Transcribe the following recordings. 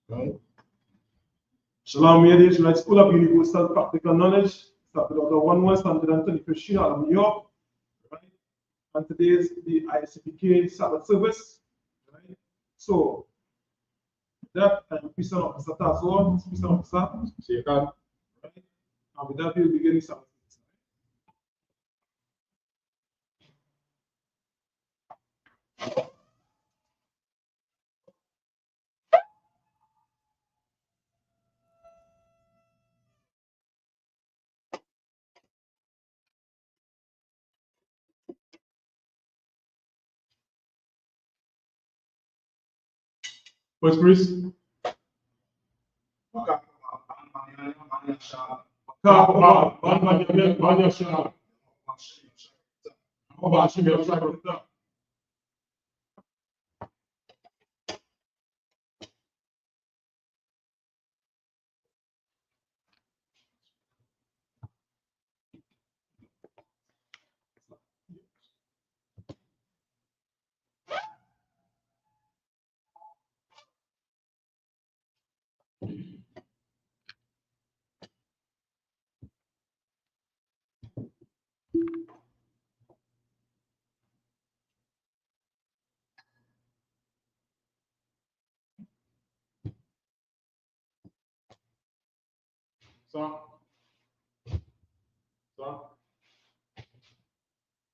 Right. Shalom, ladies. Let's pull up universal practical knowledge. Start with order 1/125th Street out of New York. Right. And today is the ISUPK Sabbath Service. Right. So that peace and officer task on, peace and officer. Right. And with that, we'll begin the Sabbath. First priest.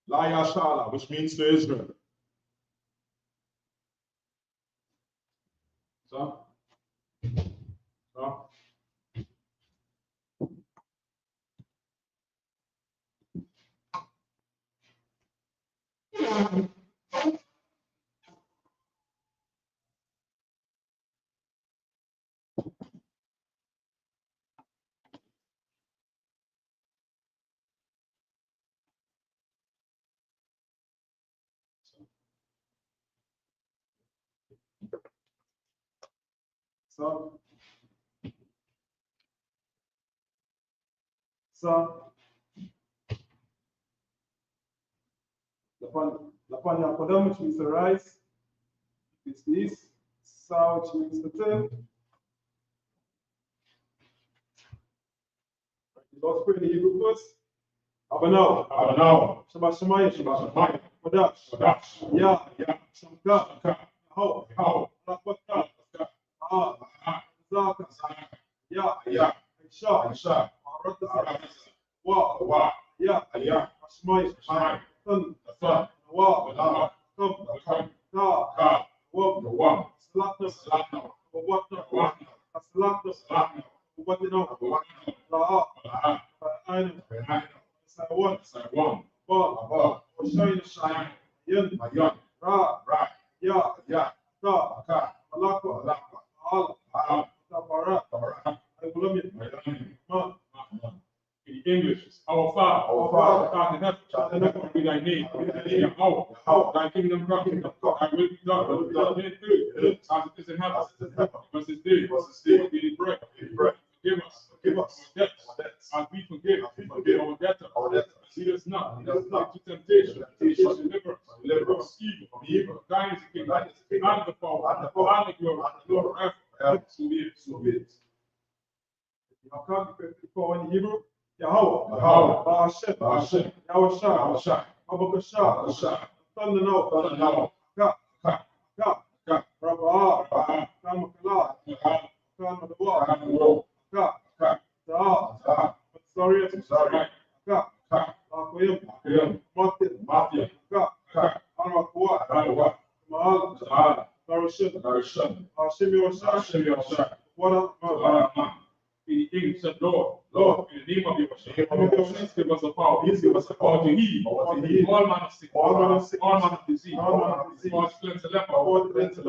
La Yashala, which means to Israel. So, Lapanya Kodam, which means the rise. It's this. Sa, which means the tail. Let's pray in the Hebrew first. Abanao. Shabbat Shemayim. Kodash. Ya. Shamka. How. Rakbata. Zaka. Ya. Aisha. Arata. Wa. Ya. Shemayim. Tan. Wa. Kam. Ta. Wab. Salatna. Wabwatna. Salatna. Wabwatina. Ra'a. Aina. Sawan. Ba. Shine. Yan. Ra. Ya. Ka. Malakwa. Al. Tabara. Ma. In English, our Father, God in heaven, hallowed be thy name. Thy kingdom come, thy will be done on earth as it is in heaven. Give us this day daily bread. Forgive us our debts, as we forgive our debtors. Lead us not into temptation, deliver us from evil. Thine is the kingdom, and the power, and the glory, forever. So be it. In Hebrew, Yahweh, Hashem, Yahweh, Abakasha, Thunderno, Ka, Rabah, Kamakala, Kamadwa, Ka, Ta'a, Sorry, Ka, Akoyim, Mati, Ka, Arakwa, Mahal, Darushan, Hashem Yosha, what In the English said, Lord, in the name of Yahushua, please give us a power to heal all manner of sickness, all manner of disease, to cleanse the leper, to raise the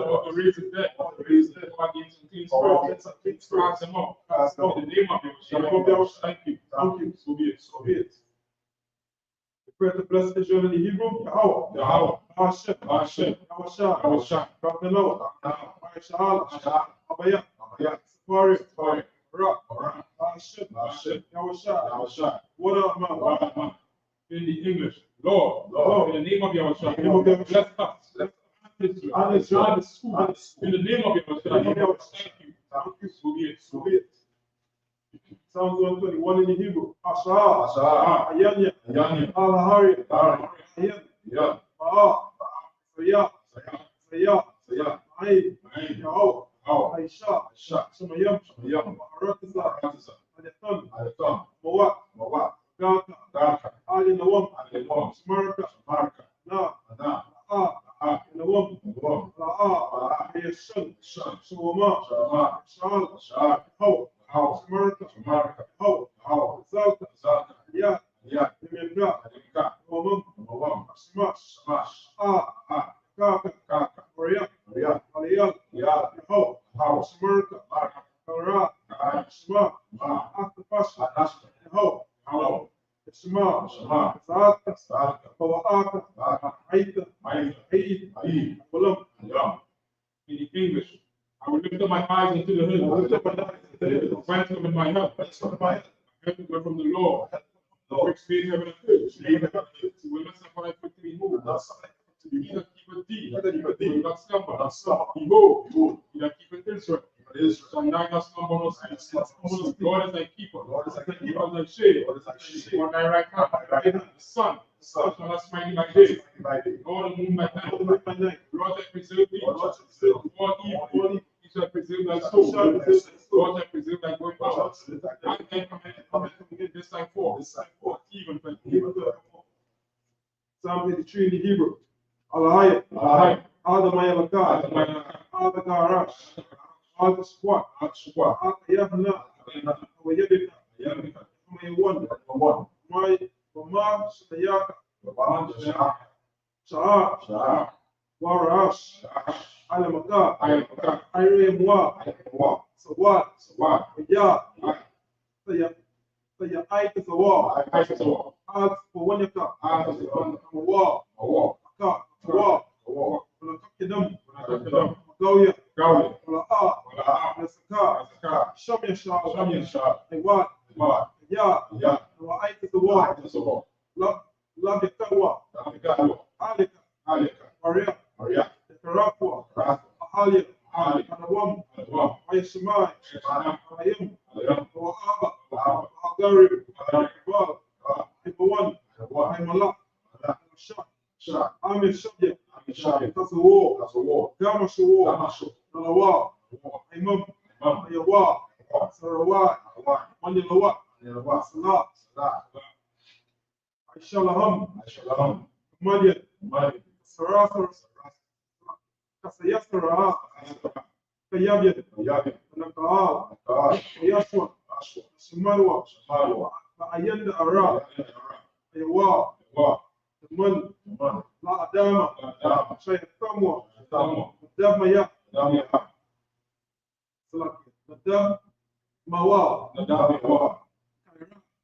dead, to against unclean spirits, cast them out. In the name of Yahushua, thank you. So be it. We pray to bless Israel in the Hebrew, Yahweh, Hashem, Yahweh, Rabbeinu, Aisha, Abaya, Safari, Ra, Hashem, Yahweh, what up, man? In the English, Lord, in the name of Yahushua, bless us. In the name of Yahushua, thank you. So be it. Psalms 121 in the Hebrew, Asha, Ayanya, Alahari, Ayan, Ba'a, Saya, Aib, Yahweh, Aisha, Shemayim, Aratisa, Ayatan, Mawat, Gata, Ali Nawam, Smarka, Na, Nawam, Ra'a, Yashan, Shawama, Shal, How, Smarka, How, Zalta, Ya, Yemga, Wamam, Smash, Kaka, Korea, Aliyah, Yahoo, Smirka, Kara, Shma, Akapasha, Yahoo, Shma, Zaka, Pawaka, Aita, Aid, Pulam. In English, I will lift up my eyes into the hills. Whence cometh my help? My help will from the Lord. Which made heaven and earth. He will not suffer for to be moved. He that keepeth thee will not slumber. Behold, he that keepeth Israel shall not slumber nor sleep. God is thy keeper. God is thy shade on thy right hand. The sun shall not smite thee by day, nor the moon by night. Lord shall preserve thee from evil. He shall preserve thy soul. God shall preserve thy going out. And thy coming in this time forth, even for Psalm 83 in the Hebrew. Alahaya, Adamaya Lakar, Adakarash, Adasquat, Adayahna, Wayabika, Mayawan, Mama, Shayaka, Sha'a, Warash, Alamaka, Iremwa, Sawat, Ya, Saya Aita Sawa, Ad for one yaka, Wa, Aka, Wa, Kidam, Goya, Gauli, Wala Wala, Nasaka, Saka, Shamya Shah, Shamya Shah, Ewa, Wa, Ya, Ya, Wa Aita the War, Tasawa, Love Yakalwa, Navigado, Alika, Alika, Maria, Maria, Karakwa, Rafa, Ahalia, Ali, Anawam, Adwa, Ayashimai, Shana, Ayim, Alayam, Wahaba, Wahaba, Agari, Adari, Wal, Wa, Ibawan, Adwa, Aymala, Ada, Shah, Shah, Amir Shabya, Amishai, Tasawo, Tasawa, Gamashawo, Damashu, Nalawa, Wa, Imam, Imam, Ayawa, Wa, Sarawai, Wa, Manilawa, Nirwa, Salah, Salah, Aishalaham, Shalom, Madian, Mali, Sarasar, Kasayasara, Kayabian, Yabi, Nakaal, Kaal, Yashua, Ashwa, Shimarwa, Malwa, Ayanda Ara, Ara, Ayawa, Wa, Man, Man, La Adama, Dama, Shayakamwa, Dama, Damaya, Dama, Salaki, Nadam, Mawa, Nadami, Wa,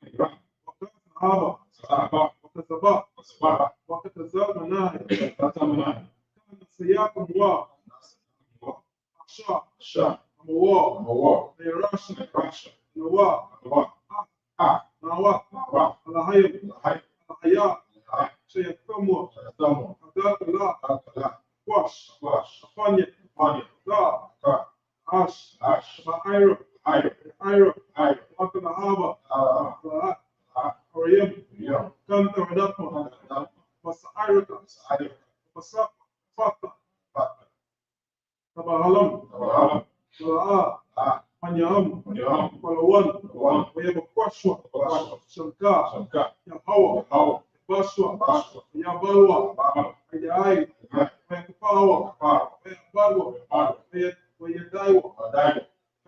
Ibrahim, Sahaba, Sahaba, Wakazaba, Sabah, Wakatazal Manai, Tatamana, Sayakum Wa, Wa, Asha, Shah, Mawa, Wa, Rashi, Rasha, Nawa, Wa, Ah, Nawa, Wa, Alahayim, Hai, Alahaya, Hai, Shayakamwa, Tamo, Adakala, Akala, Wash, Wash, Afanya, Fanya, Da, Ka, Ash, Ash, Ba'ira, Hai, Ira, Hai, Wakanahaba, Ah, Ah, Arayim, Yom, Kanta Adakma, Dam, Masairika, Sa'id, Masaka, Fata, Fat, Tabahalam, Tawalam, Mala'a, Ah, Manyam, Yom, Palawan, Wan, Wayabakwashwa, Washwa, Shanka, Shamka, Yahawa, Hawa, Bashwa, Bashwa, Yabalwa, Bama, Ayai, Yai, Wayakapawa, Kapar, Wayabarwa, Par, Wayadaiwa, Adai,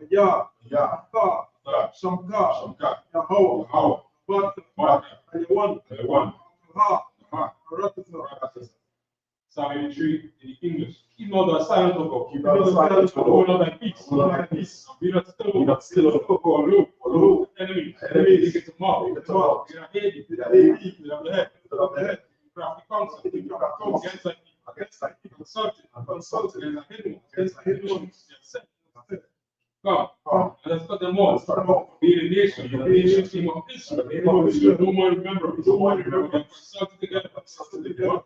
Ya, Ya, Ta, Ta, Shamka, Shamka, Yahawa, Hawa, Bata, Bata, Ayawan, Ayawan, Ha, Ha, Aratasa, Rakatas. Psalm 83 in English. Keep not thy silent, O God. Keep not thy silent, O Hold God. not thy peace. Hold not thy peace. Be not still. Be not still, O God. For lo, Lo, enemy. enemies. Begin to mock. Begin to mock. They are hated. They are hated. They are the head. They are the head. Crafty counsel. Against thy people. Against thy people. Consulted. Consulted. Against thy hidden ones. Against thy hidden ones. They are set. Come. Come. Let us cut them off. Cut them off. Be the nation. Be the Be the nation. team of Israel. The name of Israel. No more remember. No more remember. They are consulted together. Consulted together.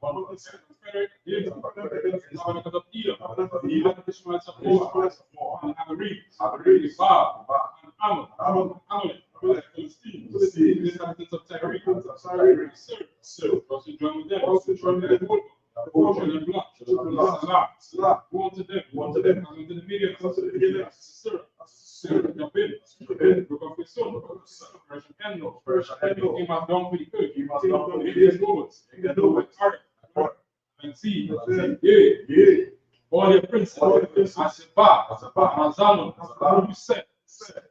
One consent. Confederate against the covenant of Edom. Covenant of The Edom. Ishmaelites of Ishmaelites Moab. And Amorites. Amorites. Bob. And Ammon. Ammon. Amalek. Amalek. Philistines. Philistines. The inhabitants of Tyre. Inhabitants of Tyre. Serve. Also join with them. Also join with them. Children of blood. Children of Salah. Salah. Go unto them. Go unto them. Come unto the medium. Come to the beginning. Serve. Serve. Jabin. Jabin. Broke off your son. Persian Endo. Persian Endo. Came out down for the good. Came out down for the Indian good. nobles. Indian nobles. Ark. And see. And Yea. All your princes. All your princes. Asabah. Asabah. Razalon. Razalon. You said.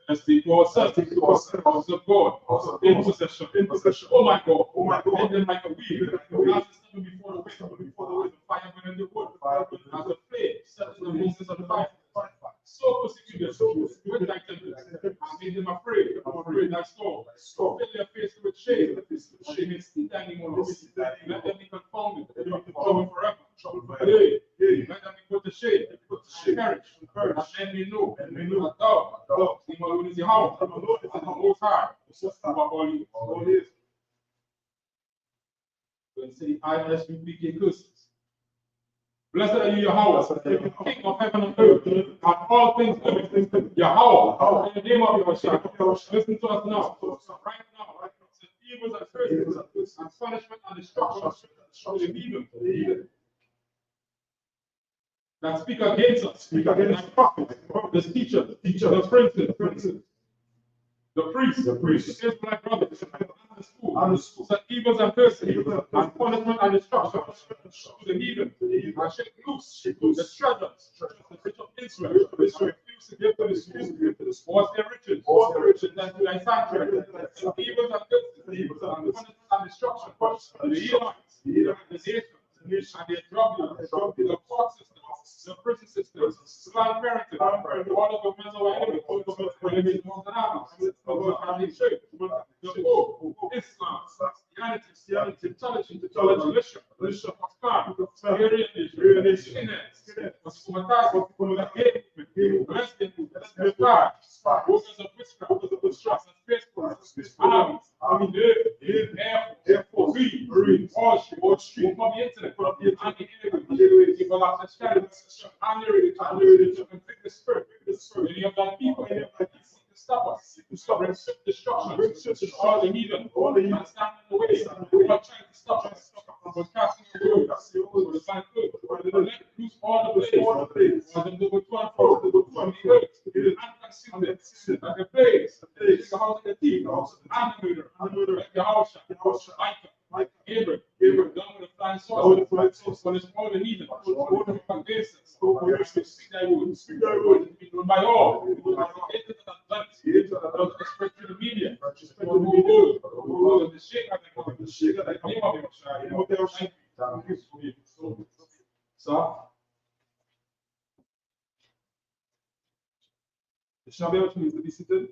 Let's take ourselves. Let's take ourselves. House of God. House of In God. possession. In possession. Oh my God. Oh my God. Make them like a weed. Like a weed. As the stubble before the wind. Before the wind. The fire burning the wood. Fire burning the As wood. a flame set in the mountains of fire. So persecuted. With thy tempest. I made them afraid. I'm afraid thy storm. Fill their face with shame. They may see thy name alone. Let them be confounded. Trouble forever. Yea. Let them be put to shame. And perish. And men may know that thou, King alone is Yahweh, the Most High, over all you. When say ISUPK curses. Blessed are you, Yahweh, the King of heaven and earth, and all things living. Yahweh, in the name of Yahweh, listen to us now. Right now, says evils and curses, and punishment and destruction to the heathen that speak against us, the prophets, the teachers, the princes, the priests, the Israelite brothers, and the schools, that evils and curses, and punishment and destruction to the heathen, and shake loose the treasures, the rich of Israel, refuse to give to the what's their riches, and to thy sanctuary, and evils and curses, and punishment and destruction to the Edomites, the nations, and their drug dealers, the court system, the prison system, Islam parenting, all of the men's our enemies, all of the enemies of the family church, the Pope, Islam, Christianity, intelligence, militia, Pakistan, Syria, Skinheads, workers of witchcraft, army, air force, marine, all street, from the internet, from the everlasting strategy, and to convict the spirit, many of thy people, to stop us, bring destruction, destroy the heathen, and stand in the way, who are trying to stop us, from casting the word, for the sign good, let loose all the blaze, for them to go to and fro, from the earth, and consume them, like a blaze, take the house of the thief, and the murder, like the house, Micah, Gabriel, done with the flying sword, for this all the heathen, for the foundations, speak thy word, to be known by all, to spread through the media, the whole world, the shake of the name of Yahshua. Thank you. So, the Shabbat needs to be seated.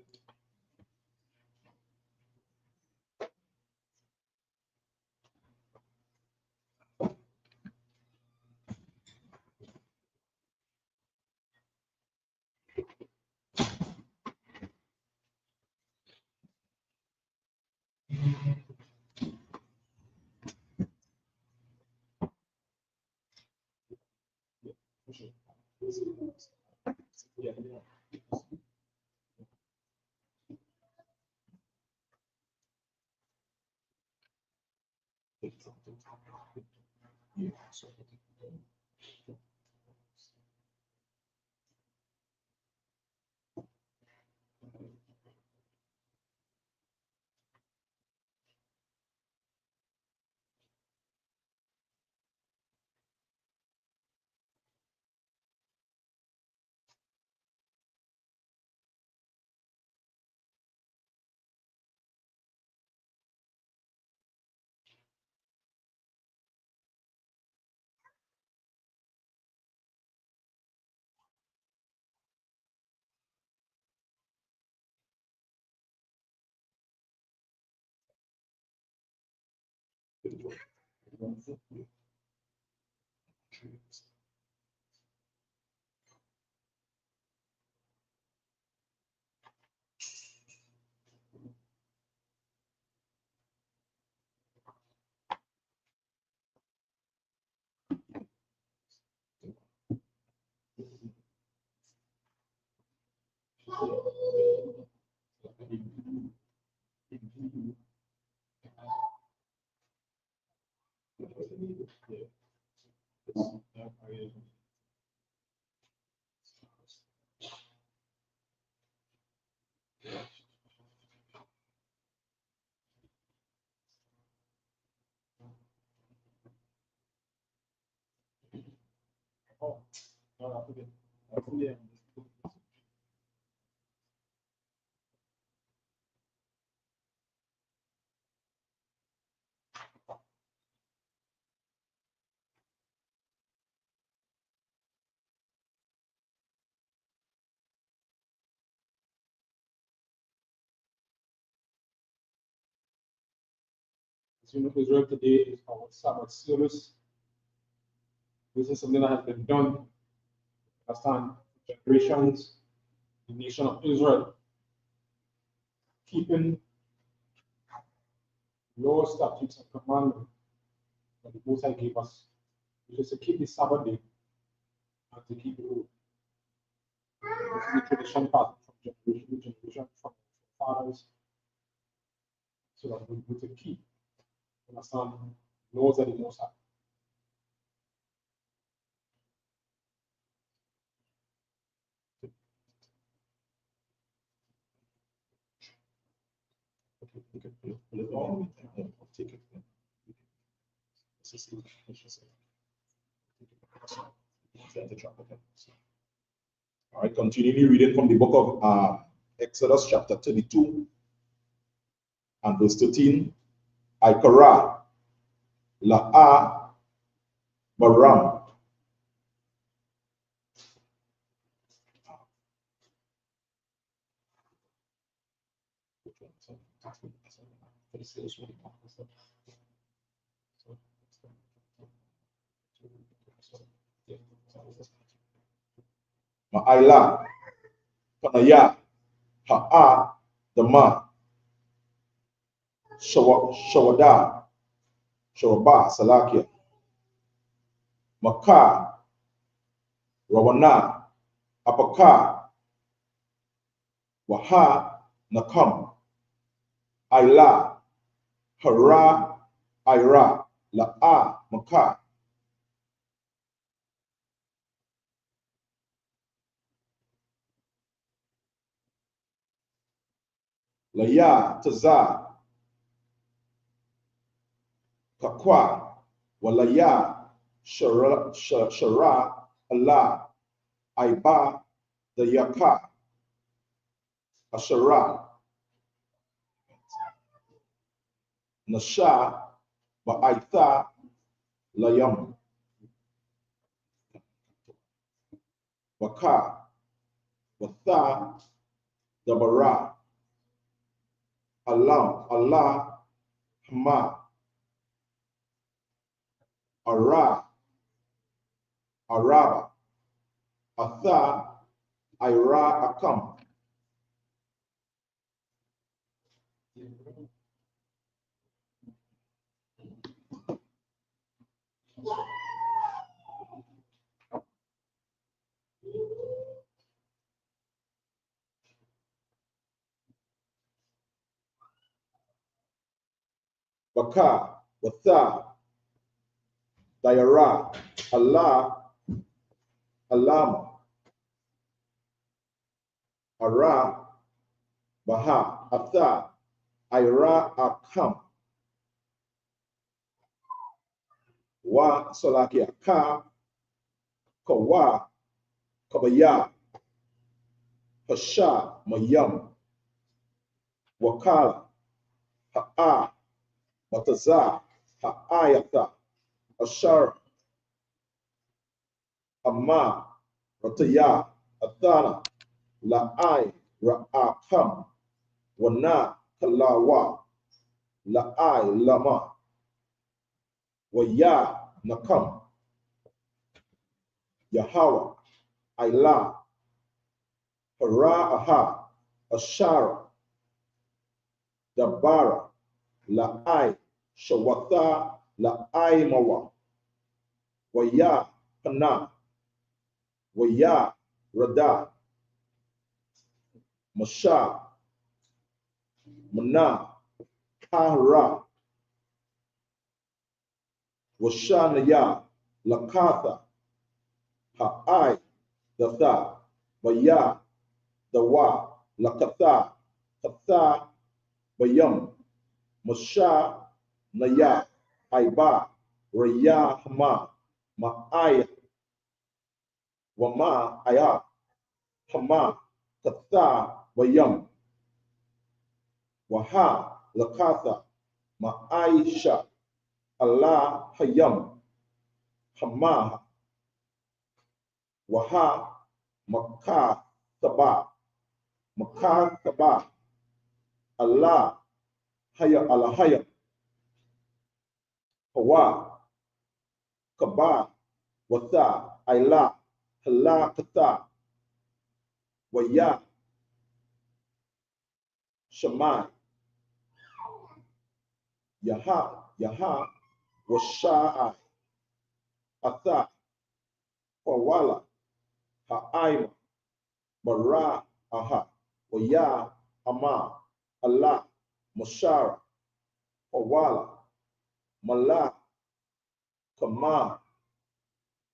As you know, Israel today is our Sabbath service. This is something that has been done, understand, for generations, the nation of Israel, keeping laws, statutes, and commandments that the Most High gave us, which is to keep the Sabbath day and to keep the rule. This is a tradition passed from generation to generation from fathers, so that we to keep, understand, laws that the Most High. You can pull it on and take it. All right, continuing reading from the book of Exodus chapter 32 and verse 13. Aikara La'a Baram. Ma'aila, Panaya, Ha'a, Dama, Shawada, Shawaba, Salakia, Maka, Rawana, Apaka, Waha, Nakam, Aila, Hara, Ira, La'a, Maka, Laya, Taza, Kakwa, Walaya, Shara, Allah, Aiba, the Yaka, Ashara, Nasha, Ba'aitha, Layam, Waka, Watha, Dabara, Allah, Allah, Hama, Ara, Araba, Atha, Ira, Akam, Baka, Watha, Dayara, Allah, Alam, Ara, Baha, Atha, Ira, Akam, Wa, Salakia, Ka, Kawa, Kabaya, Hasha, Mayam, Wakala, Ha'a, Bataza, Ha'ayata, Ashar, Amma, Rataya, Athana, La'ai, Ra'akam, Wana, Kalawa, La'ai, Lama, Waya, Nakam, Yahawa, Aila, Hara'aha, Ashara, Dabara, La'ai, Shawatha, La'ai Mawa, Waya, Hana, Waya, Rada, Masha, Mana, Kahra, Washanaya, Lakatha, Ha'ai, Datha, Waya, Dawa, Lakatha, Hatha, Bayam, Masha, Naya, Aiba, Raya, Hama, Ma'aya, Wama, Aya, Hama, Katha, Bayam, Waha, Lakatha, Ma'aisha, Allah, Hayam, Hama, Waha, Makah, Taba, Makah, Taba, Allah, Haya, Alahaya, Hawa, Kaba, Watha, Aila, Hala, Kata, Waya, Shamai, Yaha, Yaha, Washa'i, Atha, Wawala, Ha'aima, Bara, Aha, Waya, Ama, Allah, Mashara, Wawala, Mala, Kama,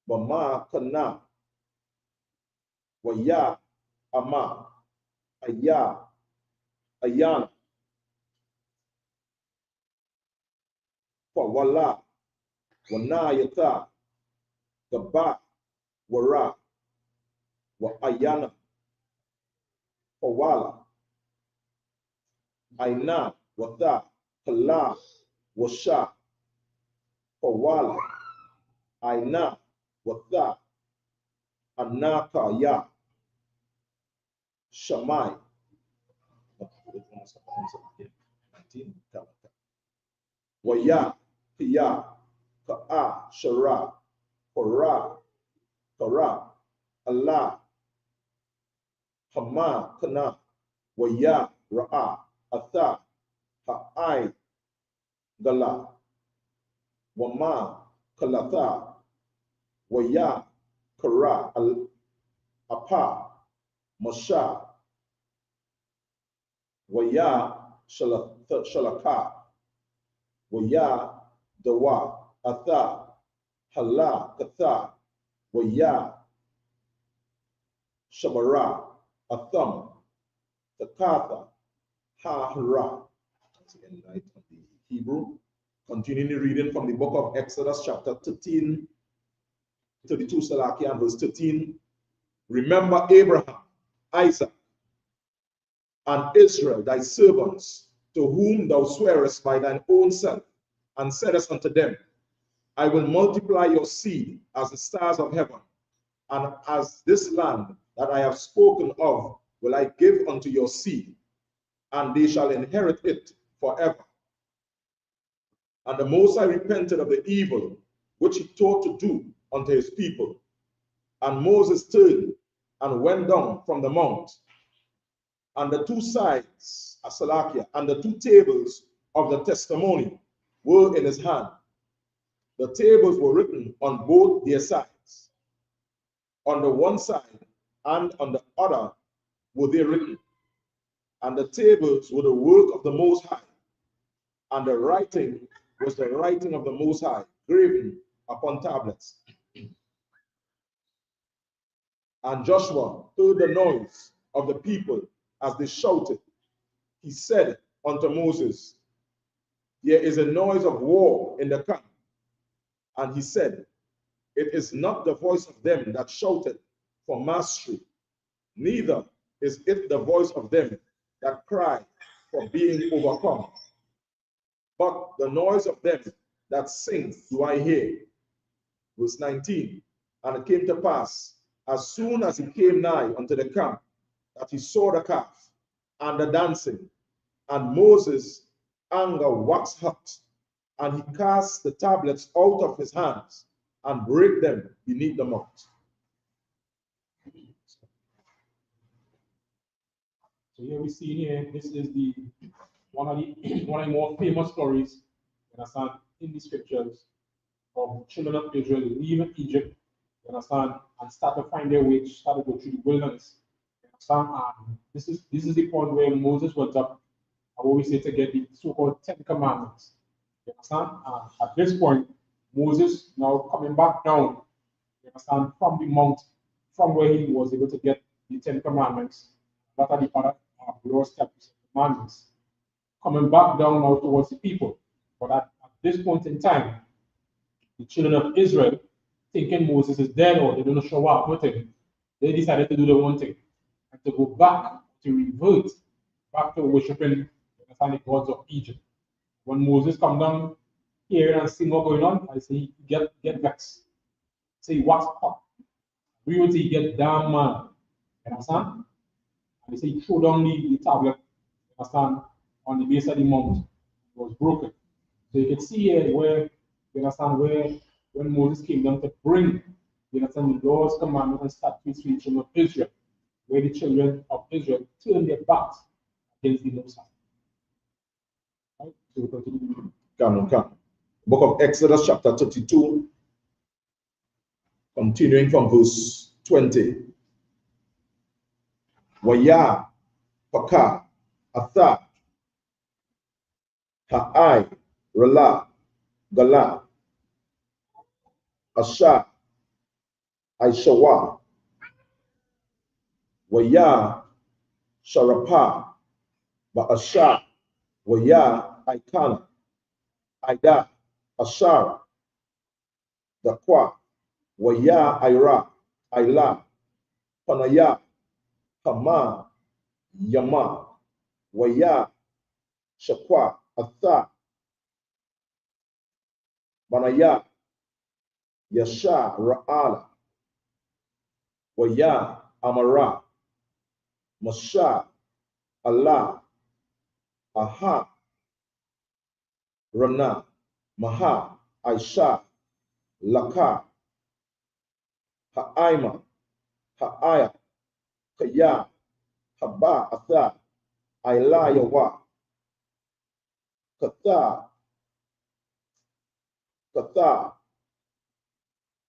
Bama, Kana, Waya, Ama, Aya, Ayan, Wala, Wanayata, Gaba, Wara, Wa Ayana, Wala, Aina, Wata, Kala, Washa, Wala, Aina, Wata, Anaka, Ya, Shamai, Waya, Kiya, Ka'a, Shara, Kora, Kara, Allah, Hama Kana, Waya Ra'a, Atha, Ha'ai Gala, Wama Kalatha, Waya Kara Apa, Masha, Waya Shalaka, Waya Dawa, Atha, Hala Katha, Waya Shabara, Atham, Takatha, Ha-Hara. That's again right from the Hebrew. Continuing reading from the book of Exodus, chapter 13, 32, Salakia, and verse 13. Remember Abraham, Isaac, and Israel, thy servants, to whom thou swearest by thine own self, and saidest unto them, I will multiply your seed as the stars of heaven, and as this land that I have spoken of will I give unto your seed, and they shall inherit it forever. And the Most High repented of the evil which he thought to do unto his people. And Moses turned and went down from the mount. And the two sides, Asalakia, and the two tables of the testimony were in his hand. The tables were written on both their sides. On the one side and on the other were they written. And the tables were the work of the Most High, and the writing was the writing of the Most High, graven upon tablets. And Joshua heard the noise of the people as they shouted. He said unto Moses, there is a noise of war in the camp. And he said, it is not the voice of them that shouted for mastery, neither is it the voice of them that cry for being overcome, but the noise of them that sing do I hear. Verse 19, and it came to pass, as soon as he came nigh unto the camp, that he saw the calf and the dancing, and Moses' anger waxed hot, and he cast the tablets out of his hands and brake them beneath the mount. So here we see here, this is the one of the more famous stories, you understand, in the scriptures of children of Israel leaving Egypt, you understand, and start to find their way, start to go through the wilderness. You understand? And this is the point where Moses went up, I always say, to get the so-called 10 commandments. You understand? And at this point, Moses now coming back down, you understand, from the mount, from where he was able to get the 10 commandments, that are the other laws, statutes, and commandments, coming back down now towards the people. But at this point in time, the children of Israel, thinking Moses is dead or they don't show up with him, they decided to do the one thing, and to go back, to revert back to worshiping the gods of Egypt. When Moses come down here and see what's going on, I say, get vexed. Say, what's up? We will say, get damn man. You understand? And they say, throw down the tablet, you understand, on the base of the mount. It was broken. So you can see here where, you understand, where when Moses came down to bring, you understand, the laws, commandments, and statutes to the children of Israel, where the children of Israel turned their backs against the Most High. Right? So we continue. Come. Book of Exodus, chapter 32, continuing from verse 20. Waya, Paka, Atha, Ha'ai, Rala, Gala, Asha, Aishawa, Waya, Sharapa, Ba'asha, Waya, Aikana, Aida, Ashara, Dakwa, Waya, Ira, Aila, Panaya, Hama, Yama, Waya, Shakwa, Atha, Banaya, Yasha, Ra'ala, Waya, Amara, Masha, Allah, Aha, Rana, Maha, Aisha, Laka, Ha'aima, Ha'aya, Kaya, Haba Atha, Ilayawa, Katha,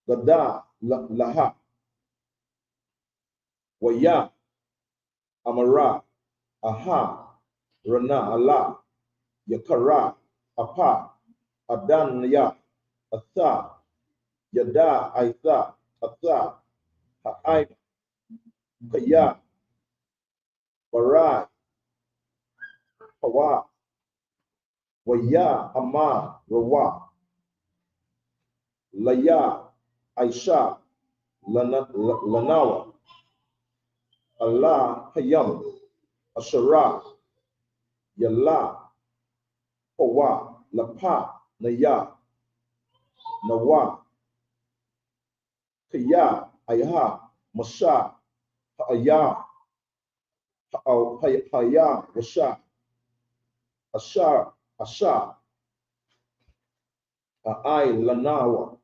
Gada, Laha, Waya, Amara, Aha, Rana, Allah, Yakara, Apa, Adanaya, Atha, Yada, Aitha, Atha, Ha'ai, Kaya, Barai, Hawa, Waya, Ama, Rawa, Laya, Aisha, Lanawa, Allah, Hayam, Ashara, Yalla, Hawa, Lapa, Naya, Nawa, Kaya, Ayha, Masha, Ha'aya, Haya, Washa, Ashar, Asha, Ha'ai, Lanawa,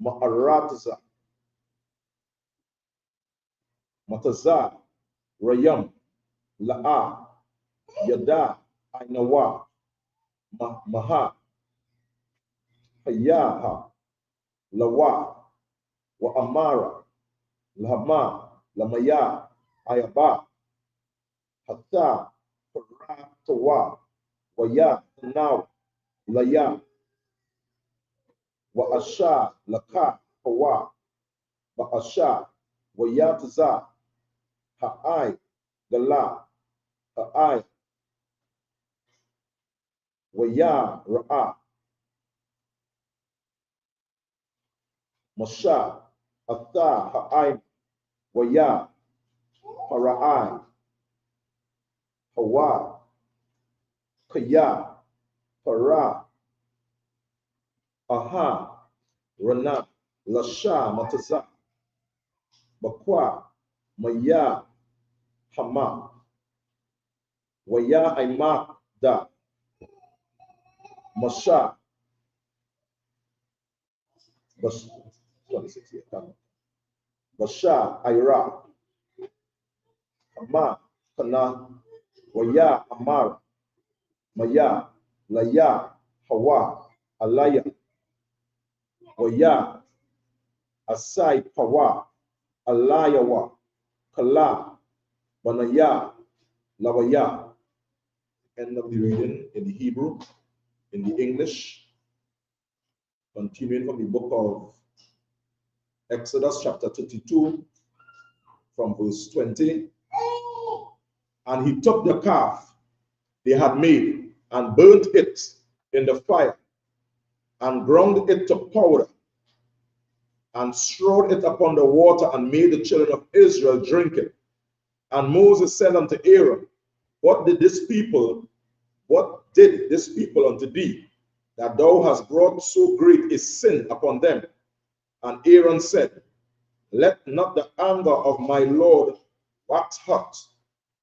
Ma'aratza, Mataza, Rayam, La'a, Yada, Ainawa, Maha, Hayaha, Lawa, Wa Amara, Lahama, Lamaya, Ayaba, Hatta, Tawa, Waya, Now, Laya, Wa Asha, Laka, Hawa, Ba'asha, Wayatza, Ha'ai, Gala, Ha'ai, Waya, Ra'a, Masha, Atha, Ha'ai, Waya, Hara'ai, Hawa, Kaya, Para, Aha, Rana, Lasha, Mataza, Bakwa, Maya, Hama, Waya, Aimak, Da, Masha, Bas, 26 here, Basha, Ira, Hama, Kana, Waya, Amar, Maya, Laya, Hawa, Alaya, Waya, Asai, Pawa, Alayawa, Kala, Banaya, Lawaya. End of the reading in the Hebrew, in the English, continuing from the book of Exodus chapter 32 from verse 20. And he took the calf they had made and burnt it in the fire and ground it to powder and strewed it upon the water and made the children of Israel drink it. And Moses said unto Aaron, what did this people unto thee, that thou hast brought so great a sin upon them? And Aaron said, let not the anger of my Lord wax hot.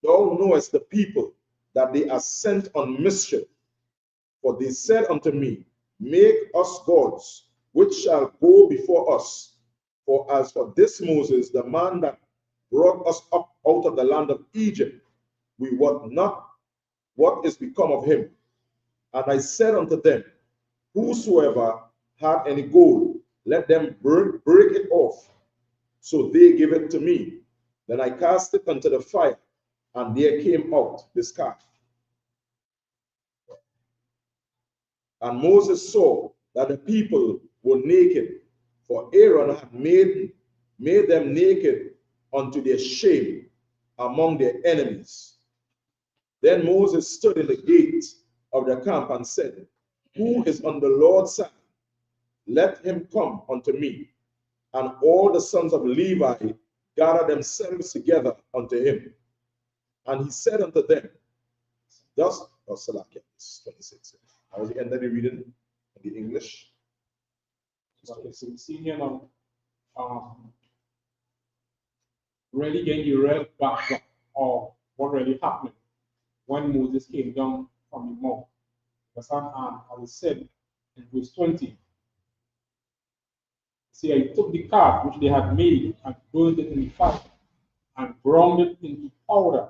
Thou knowest the people, that they are sent on mischief. For they said unto me, make us gods, which shall go before us. For as for this Moses, the man that brought us up out of the land of Egypt, we wot not what is become of him. And I said unto them, whosoever had any gold, let them break it off. So they gave it to me. Then I cast it into the fire, and there came out this calf. And Moses saw that the people were naked, for Aaron had made them naked unto their shame among their enemies. Then Moses stood in the gate of the camp and said, who is on the Lord's side? Let him come unto me. And all the sons of Levi gathered themselves together unto him. And he said unto them, thus, or Salakia, 26. I was the end of the reading in the English. Okay, so we see here now, really getting the real background of what really happened when Moses came down from the mount. As I said in verse 20, see, he took the calf which they had made and burned it in the fire and ground it into powder,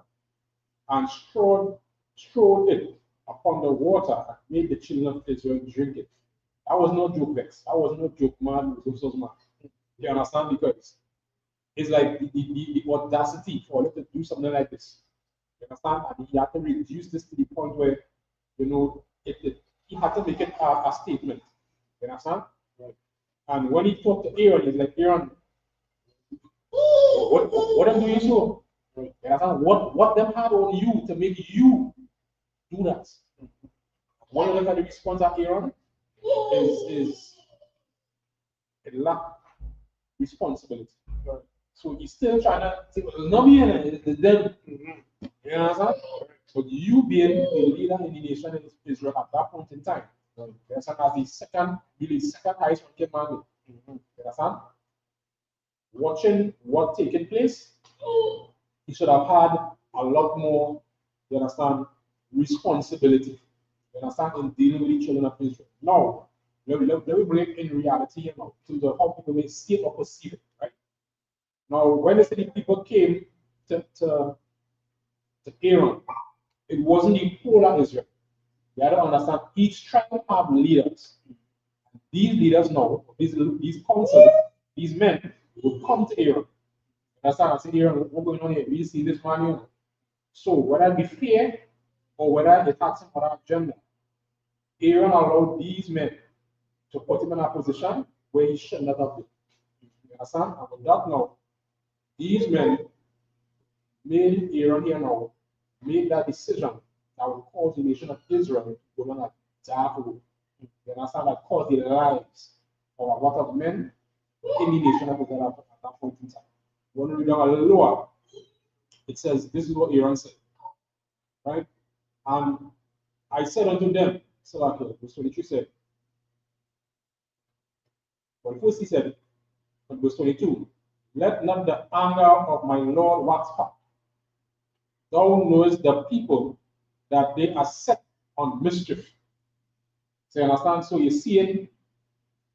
and strewed it upon the water, and made the children of Israel drink it. That was no joke, Vex. That was no joke, man. This was man. You understand? Because it's like the audacity for him to do something like this. You understand? And he had to reduce this to the point where, you know, he had to make it a statement. You understand? Right. And when he talked to Aaron, he's like, Aaron, what am I doing so? Right. You understand? What them had on you to make you do that? One of the response of Aaron is a lack responsibility. Right. So he's still trying to say, well, it's not me, it's them. You understand? So you being the leader in the nation of Israel at that point in time, you understand, as the second highest ranking man. You understand? Watching what taking place, he should have had a lot more, you understand, responsibility. You understand, in dealing with the children of Israel. Now, let me bring it in reality here now, to how people may see it or perceive it, right? Now, when they say the people came to Aaron, it wasn't the whole of Israel. You have to understand, each tribe have leaders. These leaders now, these councils, these men will come to Aaron. Understand? I say, Aaron, what's going on here? We see this man here. So whether it be fair or whether it has some other agenda, Aaron allowed these men to put him in a position where he should not have been. You understand? And with that now, these men made Aaron here now made that decision that would cause the nation of Israel to go on a dark road. You understand? That caused the lives of a lot of men in the nation of Israel at that point in time. When we read down a little lower, it says, this is what Aaron said. Right? And I said unto them, so like verse 23 said, but first he said, in verse 22, let not the anger of my Lord wax hot. Thou knowest the people that they are set on mischief. So you understand? So you see it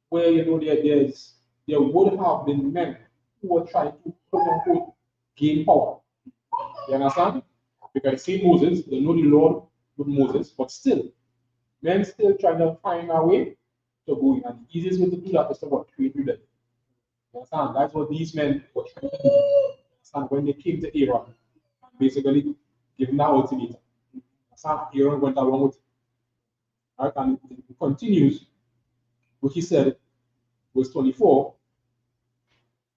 where you know there would have been men who were trying to quote unquote gain power. You understand? Because they see Moses, they know the Lord with Moses, but still, men still trying to find a way to go in. And the easiest way to do that is to what? Create rebellion. You understand? That's what these men were trying to do. You understand? When they came to Aaron, basically giving that ultimatum. Aaron went along with it. Right? And it continues, which he said, verse 24,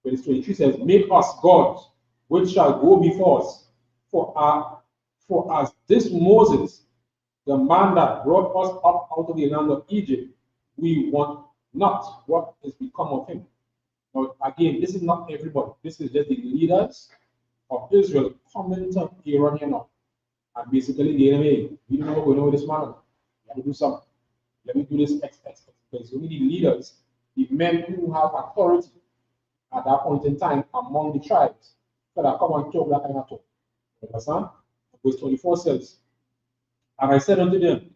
verse 23 says, make us gods, which shall go before us. For as this Moses, the man that brought us up out of the land of Egypt, we want not what is become of him. Now, again, this is not everybody. This is just the leaders of Israel coming to Aaron here now. And basically, hey, we don't know what we're doing with this man. Let me do something. Let me do this X. Because only the leaders, the men who have authority at that point in time among the tribes, that come and talk that kind of talk. You understand? Verse 24 says, and I said unto them,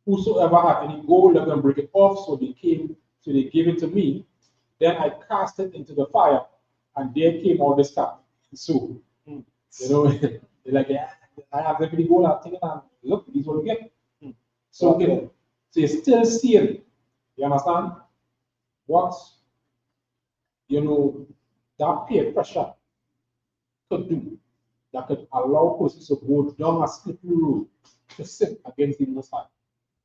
whosoever had any gold, let them break it off. So they gave it to me. Then I cast it into the fire, and there came all this stuff. So, you know, they're like, yeah, I have every gold, I'll take it, and look, this is what we get. So, okay, so you're still seeing, you understand, what, you know, that peer pressure could do, that could allow persons to go down a slippery road to sin against the Most High.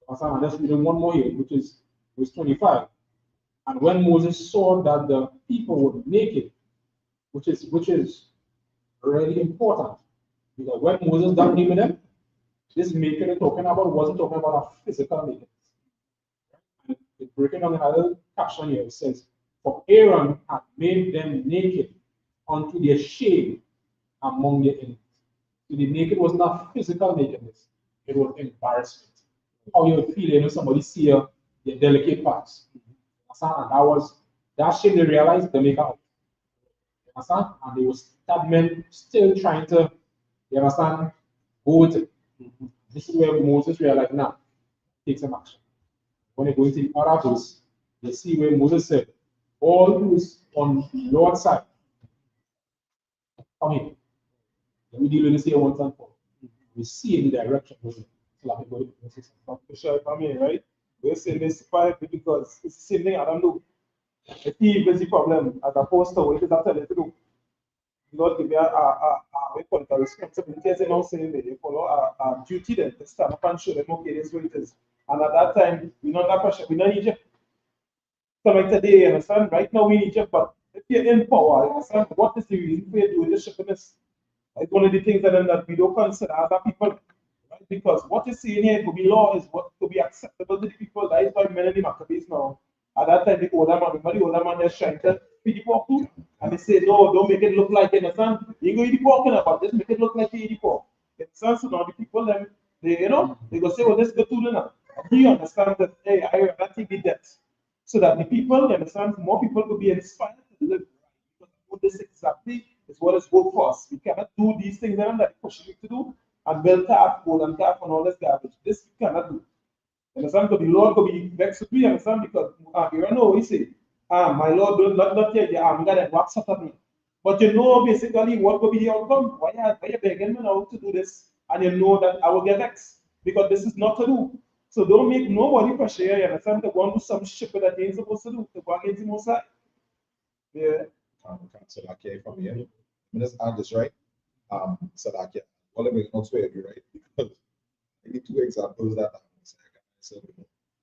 And let's read one more here, which is verse 25. And when Moses saw that the people were naked, which is really important, because when Moses done with them, this naked they're talking about wasn't talking about a physical nakedness. It break it down in a little caption here. It says, for Aaron had made them naked unto their shame among their enemies. So the naked was not physical nakedness, it was embarrassment. How you would feel when somebody see your delicate parts. And that shame they realized they make out. You understand? And they was that men still trying to, you understand, go with it. This is where Moses realized now, take some action. When they go into the other verse, they see where Moses said, all who is on the Lord's side, come in. And we deal with the same once and for all. We see in the direction of it. For sure, if I mean, right? We're saying this quietly because it's the same thing I don't do. The thief is the problem as opposed to what it is I tell you to do. Lord give you we call it a responsibility as a now saying that you follow a duty then to stand up and show them okay, this is what it is. And at that time, we're not under pressure, we're not in Egypt. So like today, you understand? Right now we're in Egypt, but if you're in power, you understand what is the reason for you doing this shipness? It's one of the things that we don't consider other people. Right? Because what is saying here to be law is what to be acceptable to the people. That is why many of the Maccabees now. At that time, the older man, remember the older man is trying to feed the pork too? And they say, no, don't make it look like you understand. You go eat the pork, but just make it look like you eat the pork. So now the people them they they go say, well, let's go to the now. Do you understand that hey, I rather take the debt? So that the people, you understand, more people will be inspired to live right. Because this exactly is what is good for us. We cannot do these things that are pushing you to do and build calf, food and calf and all this garbage. This we cannot do. Understand? Because the Lord could be vexed with me, understand? Because you don't know what he say. My Lord will not yet the I'm gonna wax up at me. But you know basically what will be the outcome. Why you begging me now to do this? And you know that I will get vexed because this is not to do. So don't make nobody pressure you, understand? To go and do some shit that you ain't supposed to do, to go against the Most High. Yeah. Salakia from here. Let me just add this right. Salakia. Well, let me not swear you right because I need two examples that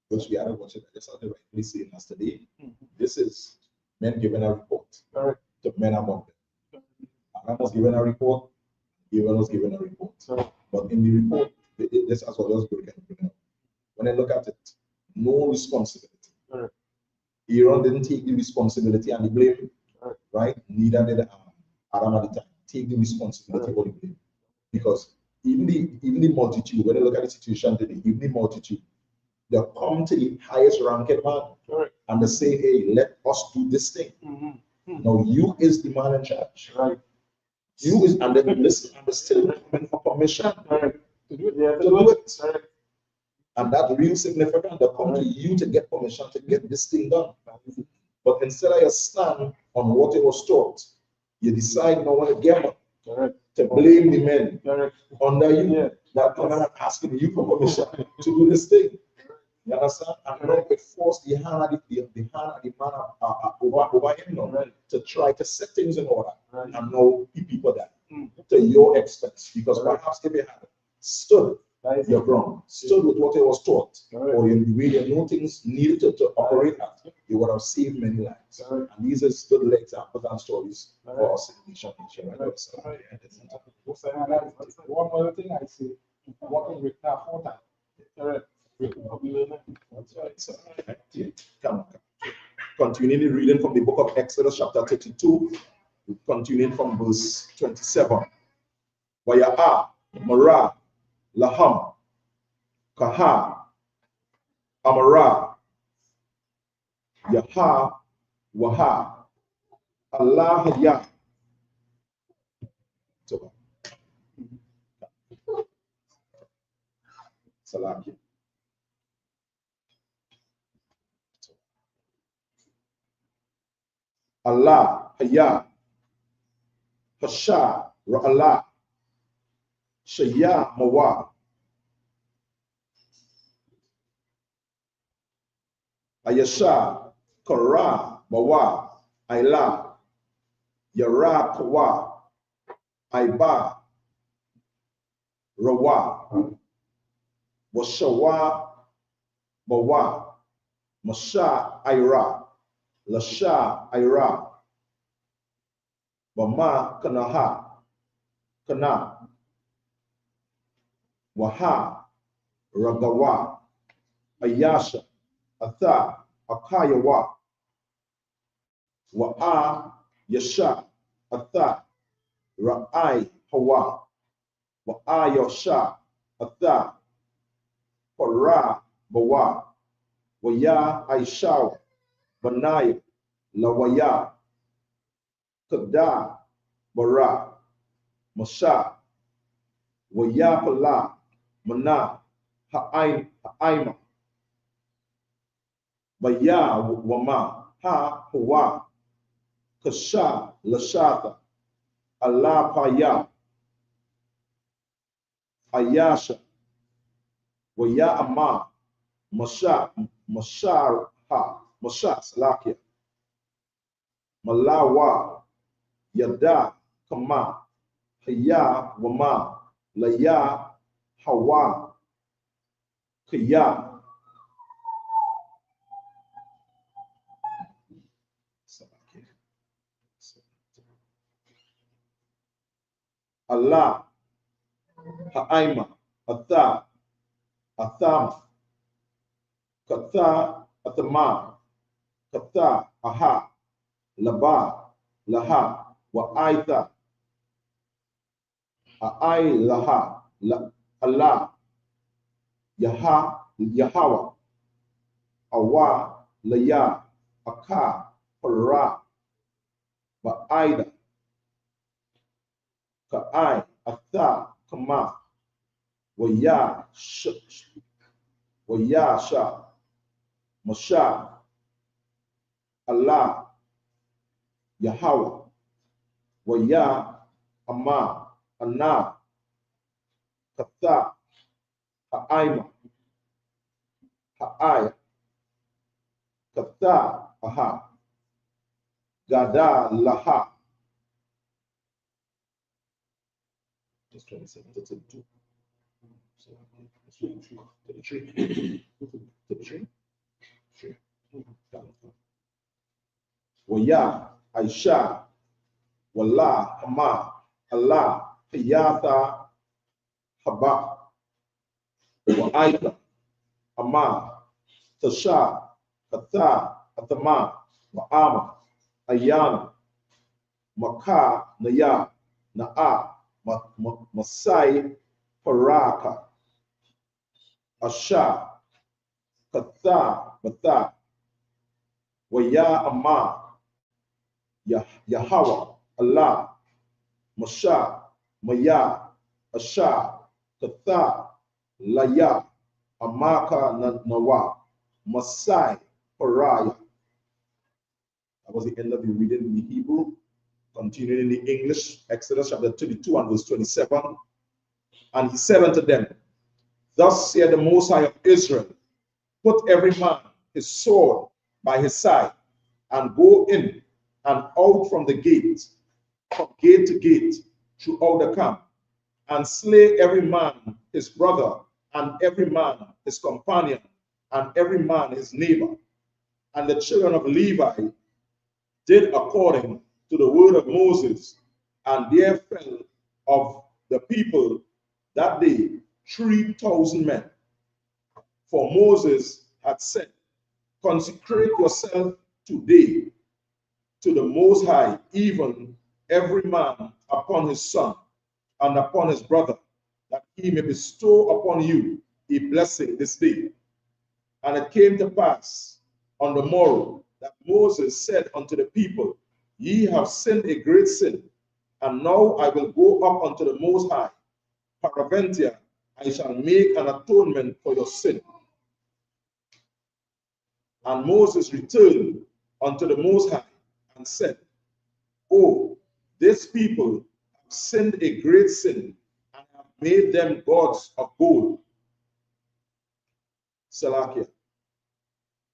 which we are watching. I just started rightly saying yesterday. This is men giving a report to men among them. Adam was given a report, Aaron was given a report. But in the report, this as well as good. When I look at it, no responsibility. Aaron didn't take the responsibility and the blame, right? Neither did Adam at the time take the responsibility or the blame. Because even the multitude, when I look at the situation today, even the multitude, they come to the highest ranked man and they say, hey, let us do this thing. Now you is the man in charge. You is and then listen and they still coming for permission to do it. And that's real significant. They come to you to get permission to get this thing done. But instead of you stand on what it was taught, you decide now when you get up to blame the men under you that are asking you for permission to do this thing. You understand? And now it forced the hand of the man over him now to try to set things in order. And now the people that to your expense. Because perhaps if you had stood your ground, stood with what it was taught, or in the way you know things needed to operate at, you would have saved many lives. And these are good examples and stories for us in nation. One other thing I say, working with that 4 times. That's right. So, come. Continuing reading from the book of Exodus, chapter 32, continuing from verse 27. Waya'a, Marah, Laham, Kaha, Amara, Yaha, Waha, Allah, Yah. Salaki. Allah, Hayah, Hasha, Ra'Allah, Shaya, Mawa, Ayasha, Kara, Mawa, Ayla, Yara, Kawa, Aiba, Rawa, Washawa, Mawa, Masha, Ira, Lasha, Ira, Mama, Kanaha, Kana, Waha, Ragawa, Ayasha, Atha, Akayawa, Wa'a, Yasha, Atha, Ra'ai, Hawa, Wa'a, Yasha, Atha, Para, Bawa, Waya, Aisha, Banai, Lawaya, Kada, Bara, Masha, Waya, Pala, Mana, Ha'aima, Baya, Wama, Ha, Hawa, Kasha, Lashata, Allah, Paya, Ayasha, wa Ya'ama, Masharha, Salakia, Malawa, Yada, Kama, Haya, Wama, Laya, Hawa, Kaya. Allah, Ha'aima, Atha, Atham, Katha, Athama, Katha, Aha, Laba, Laha, Wa'aitha, A'ai, Laha, Allah, Yaha, Yahawa, Awa, Laya, Aka, Para, Wa'aida, Ka'ai, Atha, Kama, Waya, Sha, Masha, Allah, Yahweh, Waya, Amma, Anna, Katha, Ha'aima, Ha'ai, Katha, Aha, Gada, Laha. Just 27 to 32. So, 33. 33. Waya, Aisha, Wallah, Hama, Allah, Hiyatha, Haba, Wa'aita, Ama, Tasha, Katha, Atama, Wa'ama, Ayana, Maka, Naya, Na'a, Masai, Paraka, Asha, Katha, Matha, Waya, Ama, Yahweh, Allah, Masha, Maya, Asha, Katha, Laya, Amaka, Nawa, Masai, Paraya. That was the end of the reading in the Hebrew. Continuing in the English, Exodus chapter 32 and verse 27. And he said unto them, Thus saith the Most High of Israel, put every man his sword by his side, and go in and out from the gate, from gate to gate, throughout the camp, and slay every man his brother, and every man his companion, and every man his neighbor. And the children of Levi did according to the word of Moses, and there fell of the people that day 3,000 men. For Moses had said, Consecrate yourself today to the Most High, even every man upon his son and upon his brother, that he may bestow upon you a blessing this day. And it came to pass on the morrow that Moses said unto the people, Ye have sinned a great sin, and now I will go up unto the Most High. Paraventia, I shall make an atonement for your sin. And Moses returned unto the Most High and said, Oh, this people have sinned a great sin, and have made them gods of gold. Salakia.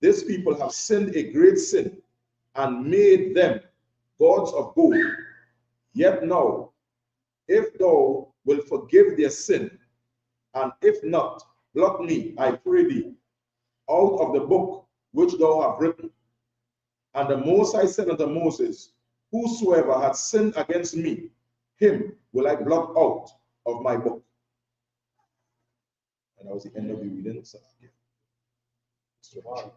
This people have sinned a great sin, and made them gods of gold. Yet now, if thou wilt forgive their sin, and if not, blot me, I pray thee, out of the book which thou hast written. And the Most High said unto Moses, Whosoever hath sinned against me, him will I blot out of my book. And that was the end of the reading. So, Wow.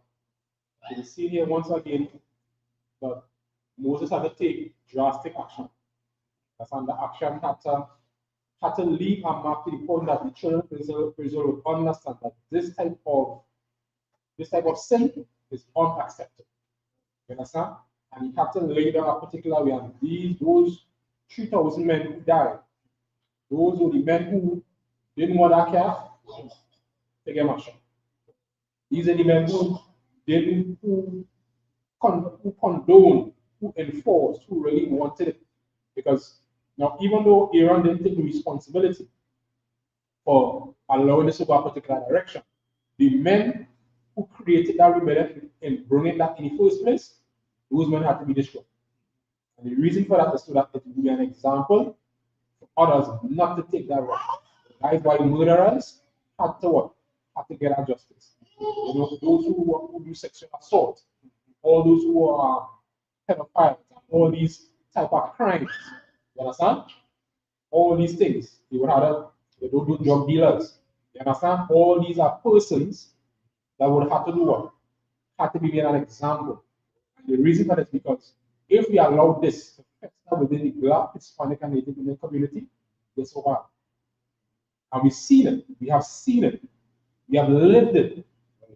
You see here once again that Moses had to take drastic action. And the action had to leave a mark to the point that the children of Israel would understand that this type of sin is unacceptable. You understand? And you have to lay down a particular way. And those 3,000 men who died, those were the men who didn't want that calf, take them action. These are the men who condoned, who enforced, who really wanted it. Because now, even though Aaron didn't take the responsibility, for allowing us to go a particular direction. The men who created that rebellion and bringing that in the first place, those men had to be destroyed. And the reason for that is so that it will be an example for others not to take that route. That is why murderers had to what? Had to get our justice. You know, those who do sexual assault, all those who are pedophiles, all these type of crimes. You understand? All these things. They would have they don't do drug dealers. You understand? All these are persons that would have to do what? Have to be an example. And the reason for that is because if we allow this to fester within the Black, Hispanic, and Native American community, this will happen. And we've seen it. We have seen it. We have lived it.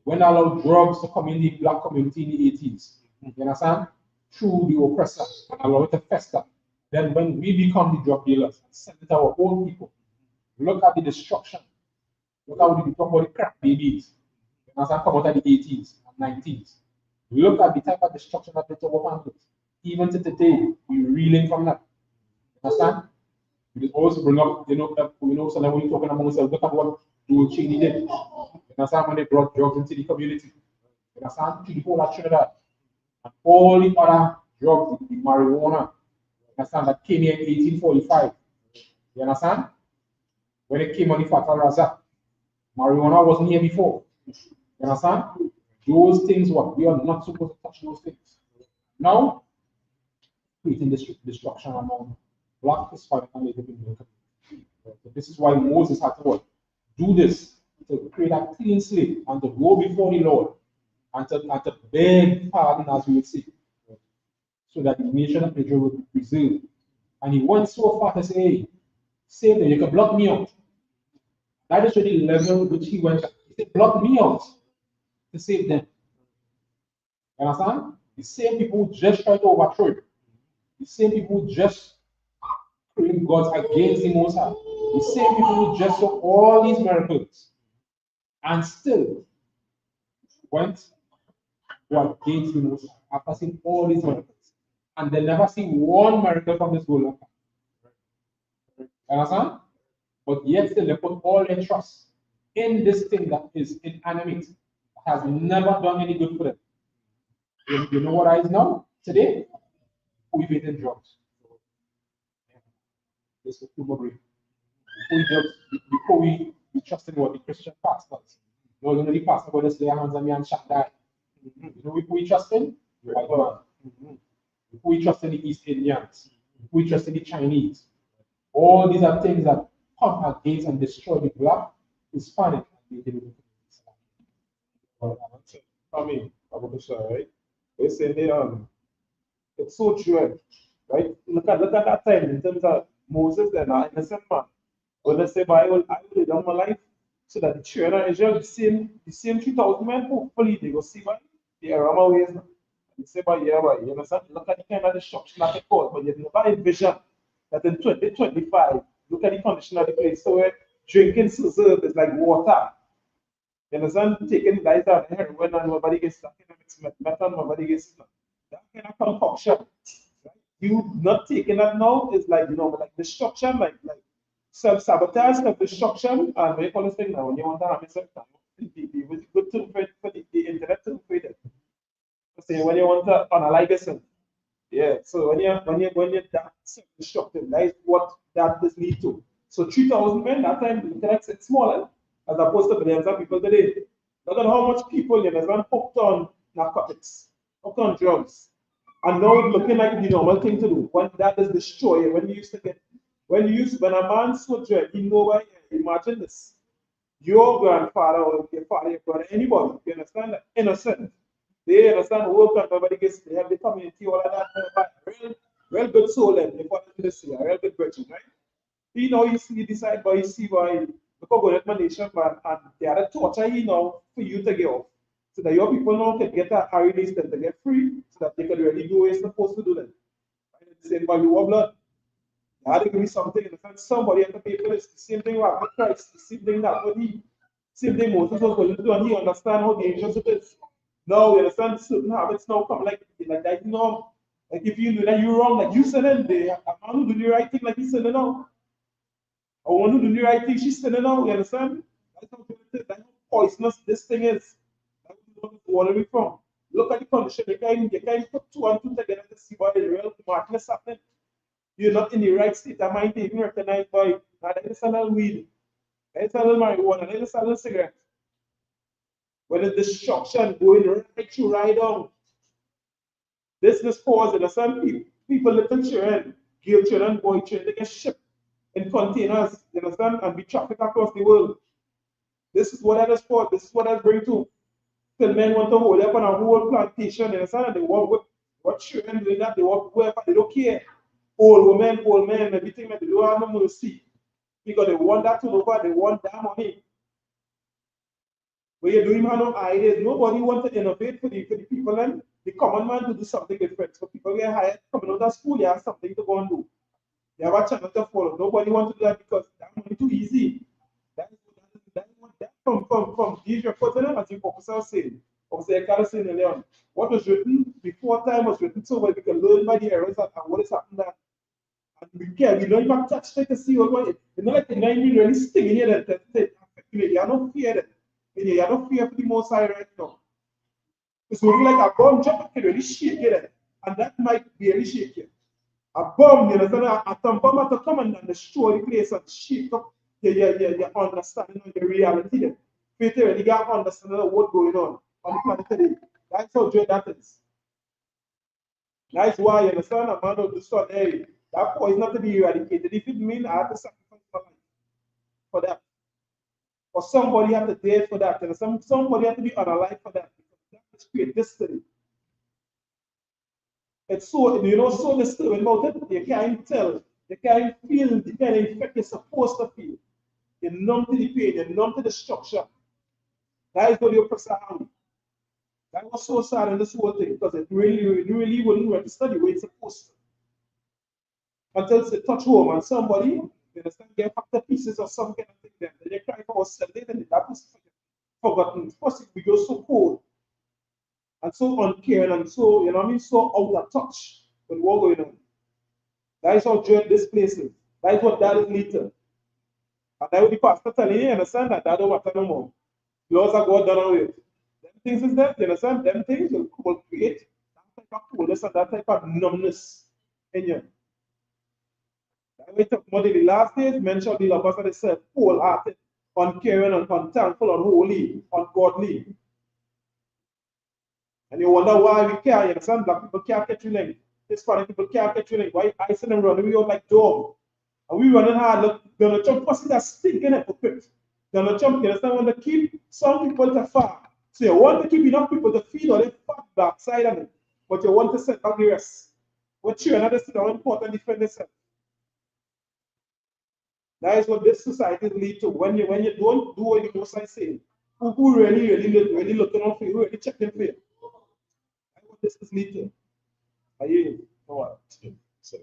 When I allowed drugs to come in the Black community in the 80s, you understand? Through the oppressor and allow it to fester. Then when we become the drug dealers and send it to our own people, look at the destruction. Look how we talk about the crack babies. You understand? Come out of the 80s and 90s. Look at the type of destruction that they took our families. Even to today, we're reeling from that. You understand? We also bring up, so now when you're talking among ourselves, look at what Joe Cheney did. You understand? When they brought drugs into the community. You understand? To the whole of Trinidad. And all the other drugs, the marijuana, you understand, that came here in 1845. You understand? When it came on the Fatal Razak, marijuana wasn't here before. You understand? Those things, what? We are not supposed to touch those things. Now, creating destruction among Black, Hispanic, and Native American community. So this is why Moses had to what? Do this, to create a clean slate and to go before the Lord and to beg pardon, as we would say, so that the nation of Israel would be preserved. And he went so far to say, hey, save them, you can block me out. That is the level which he went. He said, block me out to save them. You understand? The same people who just tried to overthrow it. The same people who just praying gods against the Most High. The same people who just saw all these miracles and still went against the Most High after seeing all these miracles. And they never see one miracle from this golden calf. You understand? But yet still they put all their trust in this thing that is inanimate, has never done any good for them. You know what is now? Today, we've eaten drugs. This is too much. Before we trust in what the Christian pastors. You know, the pastor going to lay hands on me and shut that. You know, we trust in white man. We trust in the East Indians. We trust in the Chinese. All these are things that come against and destroy the Black, Hispanic, and Native American. I mean, right? They say it's so true, right? Look at that time in terms of Moses and an innocent man. When they say, I will lay down my life so that the children of Israel, the same 3,000 men, hopefully they go see by the Arama ways. They say, you understand? Look at the kind of destruction that it caused, but you never envision that in 2025, look at the condition of the place. So where drinking preserve is like water. You understand? Taking light out of heroin and nobody gets stuck in a mixed metal, nobody gets stuck. That kind of concoction. Right? You not taking that now is like, like destruction, like self-sabotage, self-destruction, and we call this thing now when you want to have a self it was good to for the internet to create it. Say when you want to analyze yourself. Yeah, so when you're that self-destructive, that is what that does lead to. So 3,000 men that time the internet is smaller as opposed to billions of people today. Look at how much people you know hooked on narcotics, hooked on drugs. And now it's looking like the normal thing to do. When that is destroyed, when a man smokes drugs, you know why? Imagine this. Your grandfather or your father, your brother, anybody, you understand that? Innocent. They understand work and nobody gets, they have the community, all of that. Real good soul, and they follow this year, real good virgin, right? You know, you see, decide by, you see by, because go to my nation, man, and they are the torture, for you to get off. So that your people now can get a high list and to get free, so that they can really do what they're supposed to do then. Right? The same by your blood. You had to give me something, in the sense somebody had to pay for this. The same thing with Christ, the same thing that with the same thing Moses was going to do, and he understand how dangerous it is. Now we understand certain habits now come like that, like if you do that, you're wrong, like you sinning, a man who do the right thing, like he's sinning now. I want to do the right thing. She's standing out, you understand? That's how poisonous this thing is. That's what it's bothering from. Look at the condition. You can't put two and two together to see what the real madness happening. You're not in the right state of mind to even recognize by now that is a little weed, that is a little marijuana, that is a little cigarette. When the destruction going right through, right down. This is causing the some people, little children, girl children, boy children, they get shipped in containers, you understand, and be trafficked across the world. This is what that is for. This is what that bring to. Till men want to hold up on a whole plantation, you understand? And they walk with what children doing that, they walk wherever, they don't care. Old men, everything that they don't have no mercy. Because they want that to over, they want that money. When you're doing no ideas, nobody wants to innovate for the people and the common man to do something different. So people get hired coming out of school, they have something to go and do. They have a channel to follow. Nobody wants to do that because that money too easy. That from these reports, as the professor was saying, what was written before time was written so well we can learn by the errors and what is happening there. And we don't even touch it to see what going on. It's not like the 9 really stinging you that you are not fear that. You are not fear for the most high right now. It's really like a bomb drop can really shake you there. And that might really shake you. A bomb, you understand, a atom bomb to come and destroy the place and shake up your understanding of the reality there. Faith already got understanding of what's going on the planet today. That's how dread that is. That's why you understand a man of the sun, hey, that poison is not to be eradicated. If it means I have to sacrifice my life for that. Or somebody have to die for that. And somebody have to be unalive for that. That is create destiny. It's so, so disturbing about it. You can't tell. You can't feel the kind of effect you're supposed to feel. You're numb to the pain, you're numb to the structure. That is what your person had. That was so sad in this whole thing because it really wouldn't register the way it's supposed to. Until it's a touch home and somebody, you understand, get factor pieces or some kind of thing there. Then they cry for us, and that was forgotten. First, we go so cold and so uncaring and so, you know what I mean, so out of touch with what's going on. That is how dread this place is. That is what that is later. And that will be pastor telling you, understand that don't matter no more. Laws are God done away with. Them things is there, you understand? Them things will create that type of coolness and that type of numbness in you. That way took more the last days, men shall be lovers of themselves, wholehearted, uncaring, and unthankful, unholy, ungodly. And you wonder why we care, you understand? Black people can't get through. Hispanic people can't get through. Why I see them running out like dogs? And we running hard. Look, Donald Trump first that stinking hypocrite. Donald Trump, you understand, want to keep some people to farm. So you want to keep enough people to feed or they fat backside of it. But you want to set back the rest. But you another thing how important defend yourself. That is what this society lead to. When you don't do what the most I say, who really looking out for you, who really checking for you. That's what this is lead to. Are you know what? So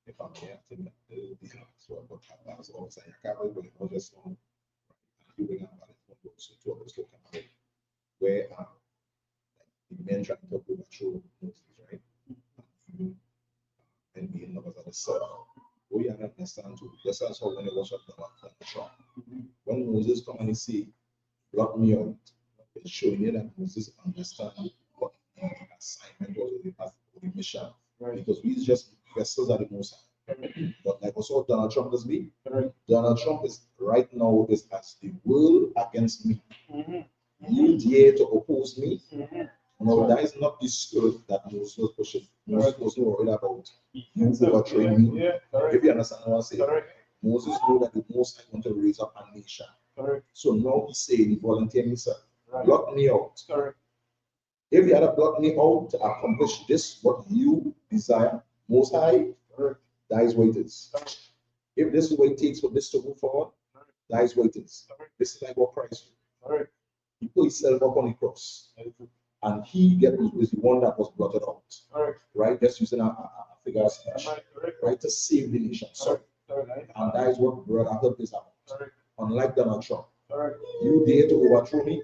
if I'm here, I think that so I've got that also I can't really know this one. You bring up to others look at where the men trying to overthrow Moses, right? And being lovers of the self. We understand too. That's how when it was at the shop. When Moses come and he say, block me out, it's showing you that Moses understands what the assignment was the mission. Right. Because we just vessels are the most high. But like also Donald Trump is me. Right. Donald Trump is right now is as the world against me. You dare to oppose me. No, that is not the spirit that Moses was pushing. Moses was not worried about you overthrowing me. If you understand what I'm saying, Moses knew that the Most High want to raise up a nation. So now he's saying, he volunteered himself, block me out. If you had to block me out to accomplish this, what you desire, Most High, that is what it is. If this is what it takes for this to move forward, that is what it is. This is like what Christ did. He put himself up on the cross. And he was the one that was blotted out. Right? Just using a figure of speech. Right? To save the nation. And that is what Brother Hope is about. Unlike Donald Trump. You dare to overthrow me,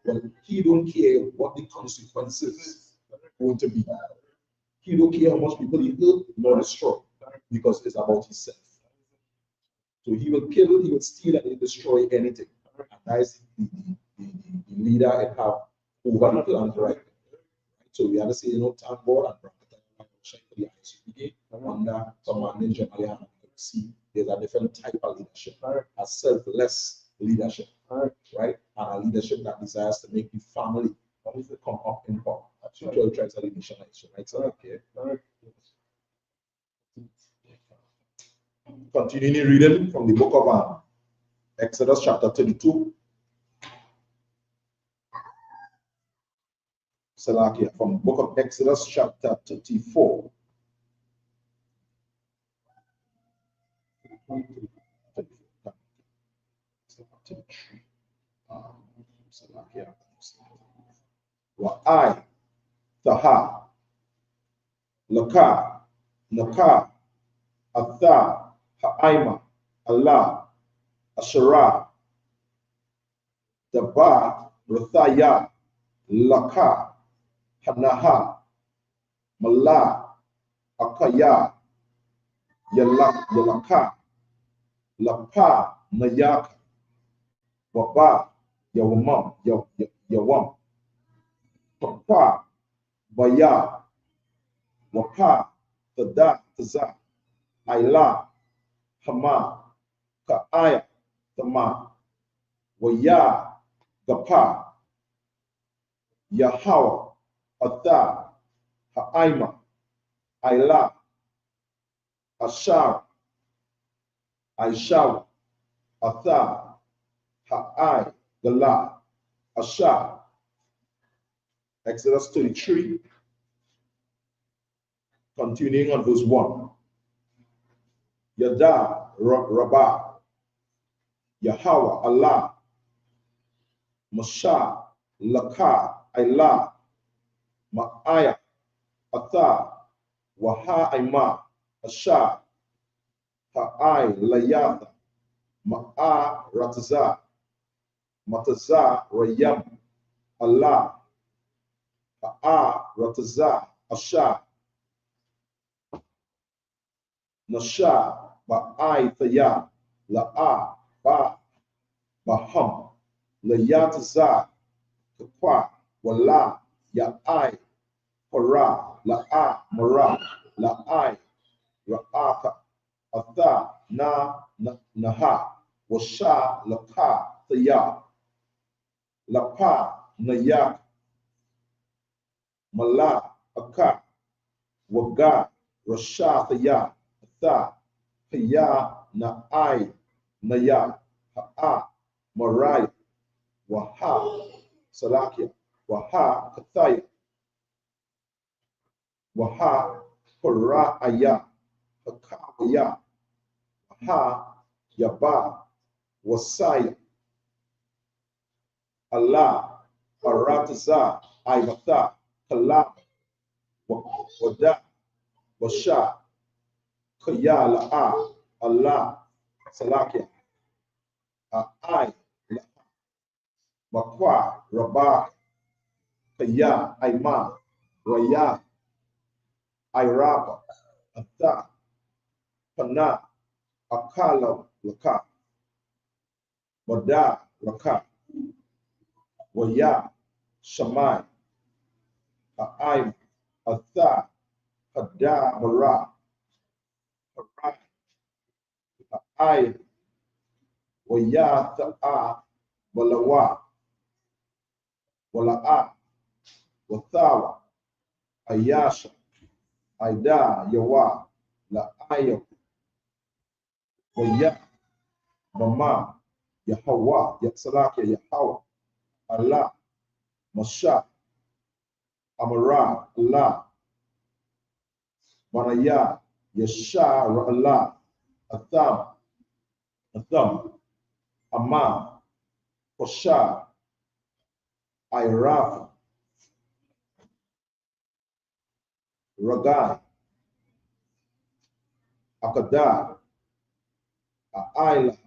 but he don't care what the consequences are going to be. He don't care how much people he hurt nor destroy, because it's about himself. So he will kill, he will steal, and he will destroy anything. And that is the leader and have over the plant, right? So we have to say, you know, thank God and for the ISUPK under commanding General. See, there's a different type of leadership, a selfless leadership, right? And a leadership that desires to make the family come up in power. That's what 12 tribes of the nation, right? So, okay. Continuing reading from the book of Exodus chapter 32. Salakia, from the book of Exodus chapter 34. Wa I, Taha, Laka, Naka, Atha, Ha'aima, Allah, Asherah, Daba, Rathaya, Laka, Hanaha, Mala, Akaya, Yalaka, Lapa, Nayaka, Waba, Yawam, Yawam, Papa, Baya, Wapa, Tada, Taza, Aila, Hama, Ka'aya, Tama, Waya, Gapa, Yahawa, Atha, Ha'aima, Aila, Ashar, Aishawa, Atha, Ha'ai, Gala, Ashar. Exodus 33, continuing on verse 1. Yada, Rabbah, Yahweh, Allah, Masha, Laka, Ilah, Ma'aya, Atha, Waha Aima, Asha, Ha'ai, Layatha, Ma'a, Rataza, Mataza, Rayam, Allah, Ha'a, Rataza, Asha, Nasha, Ba'ai, Thaya, La'a, Ba, Baham, Layataza, Kakwa, Wala, Ya'ai, Hara, La'a, Mara, La'ai, Ra'aka, Atha, Naha, Washa, Laka, Thaya, Lapa, Nayak, Mala, Aka, Waga, Rasha, Thaya, Atha, Haya, Na'ai, Naya, Ha'a, Maraya, Waha, Salakia, Waha, Kathaya, Waha, Para'aya, Hakawaya, Waha, Yaba, Wasaya, Allah, Arataza, Ibatha, Kalam, Wada, Washa, Kaya, La'a, Allah, Salakia, Ai, Makwa, Rabah, Kaya, Aima, Raya, Iraba, Atha, Pana, Akala, Laka, Wada, Laka, Waya, Shamai, Ha'aim, Atha, Hada, Mara, Harai, Ha'ai, Waya, Ta'a, Walawa, Wala'a, Wathawa, Ayasha, Aida, Yawa, La'ayo, Waya, Mama, Yahawa, Yatsalakia, Yahawa, Allah, Masha, Amara, Allah, Manaya, Yasha, Allah, Atham, Amma, Hosha, Iraf, Ragai, Akada, Aila,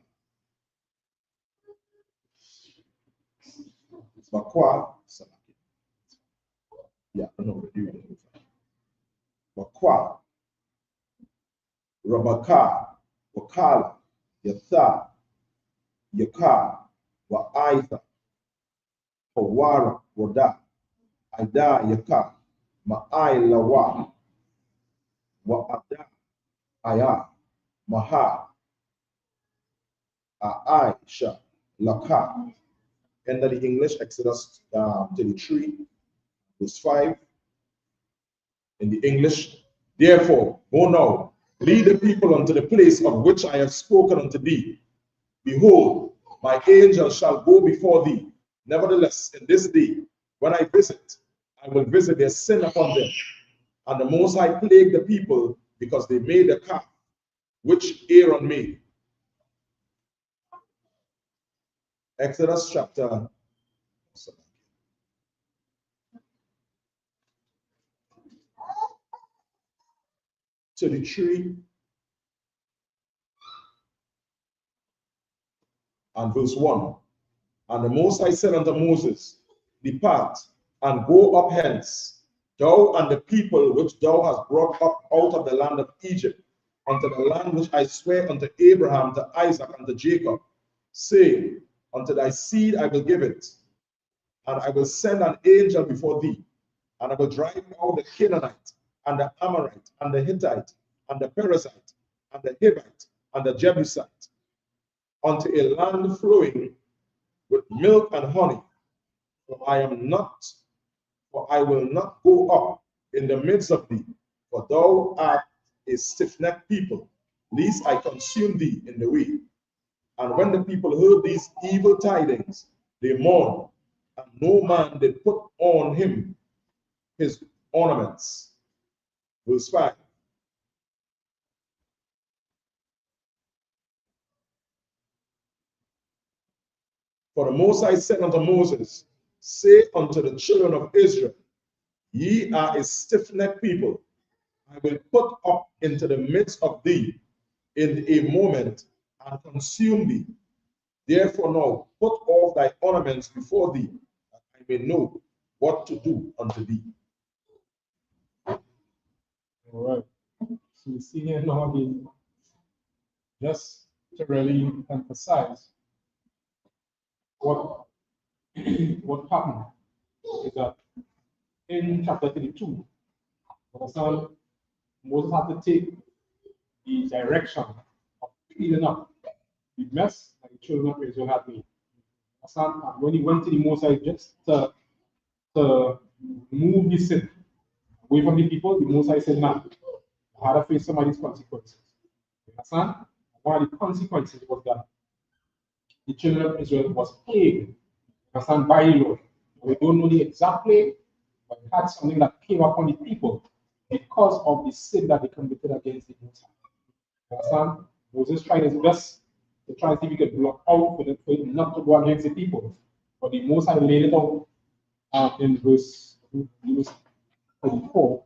Bakwa, yeah, I know what you're doing. Bakwa, Rabaka, Wakala, Yatha, Yakar, Wa'aitha, Hawara, Wada, Ida, Yakar, Ma'ai, Lawa, Wa'ada, Aya, Maha, Aisha, Laka. Enter the English, Exodus 33, verse 5. In the English, therefore, go now, lead the people unto the place of which I have spoken unto thee. Behold, my angel shall go before thee. Nevertheless, in this day, when I visit, I will visit their sin upon them. And the Most High plagued the people because they made a calf, which Aaron made. Exodus chapter 33 and verse 1. And the Most High said unto Moses, depart and go up hence, thou and the people which thou hast brought up out of the land of Egypt, unto the land which I swear unto Abraham, to Isaac, and to Jacob, saying, unto thy seed I will give it, and I will send an angel before thee, and I will drive out the Canaanite, and the Amorite, and the Hittite, and the Perizzite, and the Hivite, and the Jebusite, unto a land flowing with milk and honey. For I will not go up in the midst of thee, for thou art a stiff-necked people, lest I consume thee in the way. And when the people heard these evil tidings, they mourned, and no man did put on him his ornaments. Verse 5. For the Most High said unto Moses, say unto the children of Israel, ye are a stiff-necked people. I will put up into the midst of thee in a moment and consume thee. Therefore now put off thy ornaments before thee, that I may know what to do unto thee. All right. So we see here now again, just to really emphasize what happened is that in chapter 32, Moses had to take the direction of cleaning up the mess that the children of Israel had made. And when he went to the Moses just to move the sin away from the people, the Moses said, "Man, I had to face some of these consequences." You understand? One of the consequences was that the children of Israel was plagued, understand, by the Lord. We don't know the exact plague, but it had something that came upon the people because of the sin that they committed against the Most High. Understand? Moses tried his best to try and see if he could block out for it not to go against the people. But the Most High laid it out in verse 34,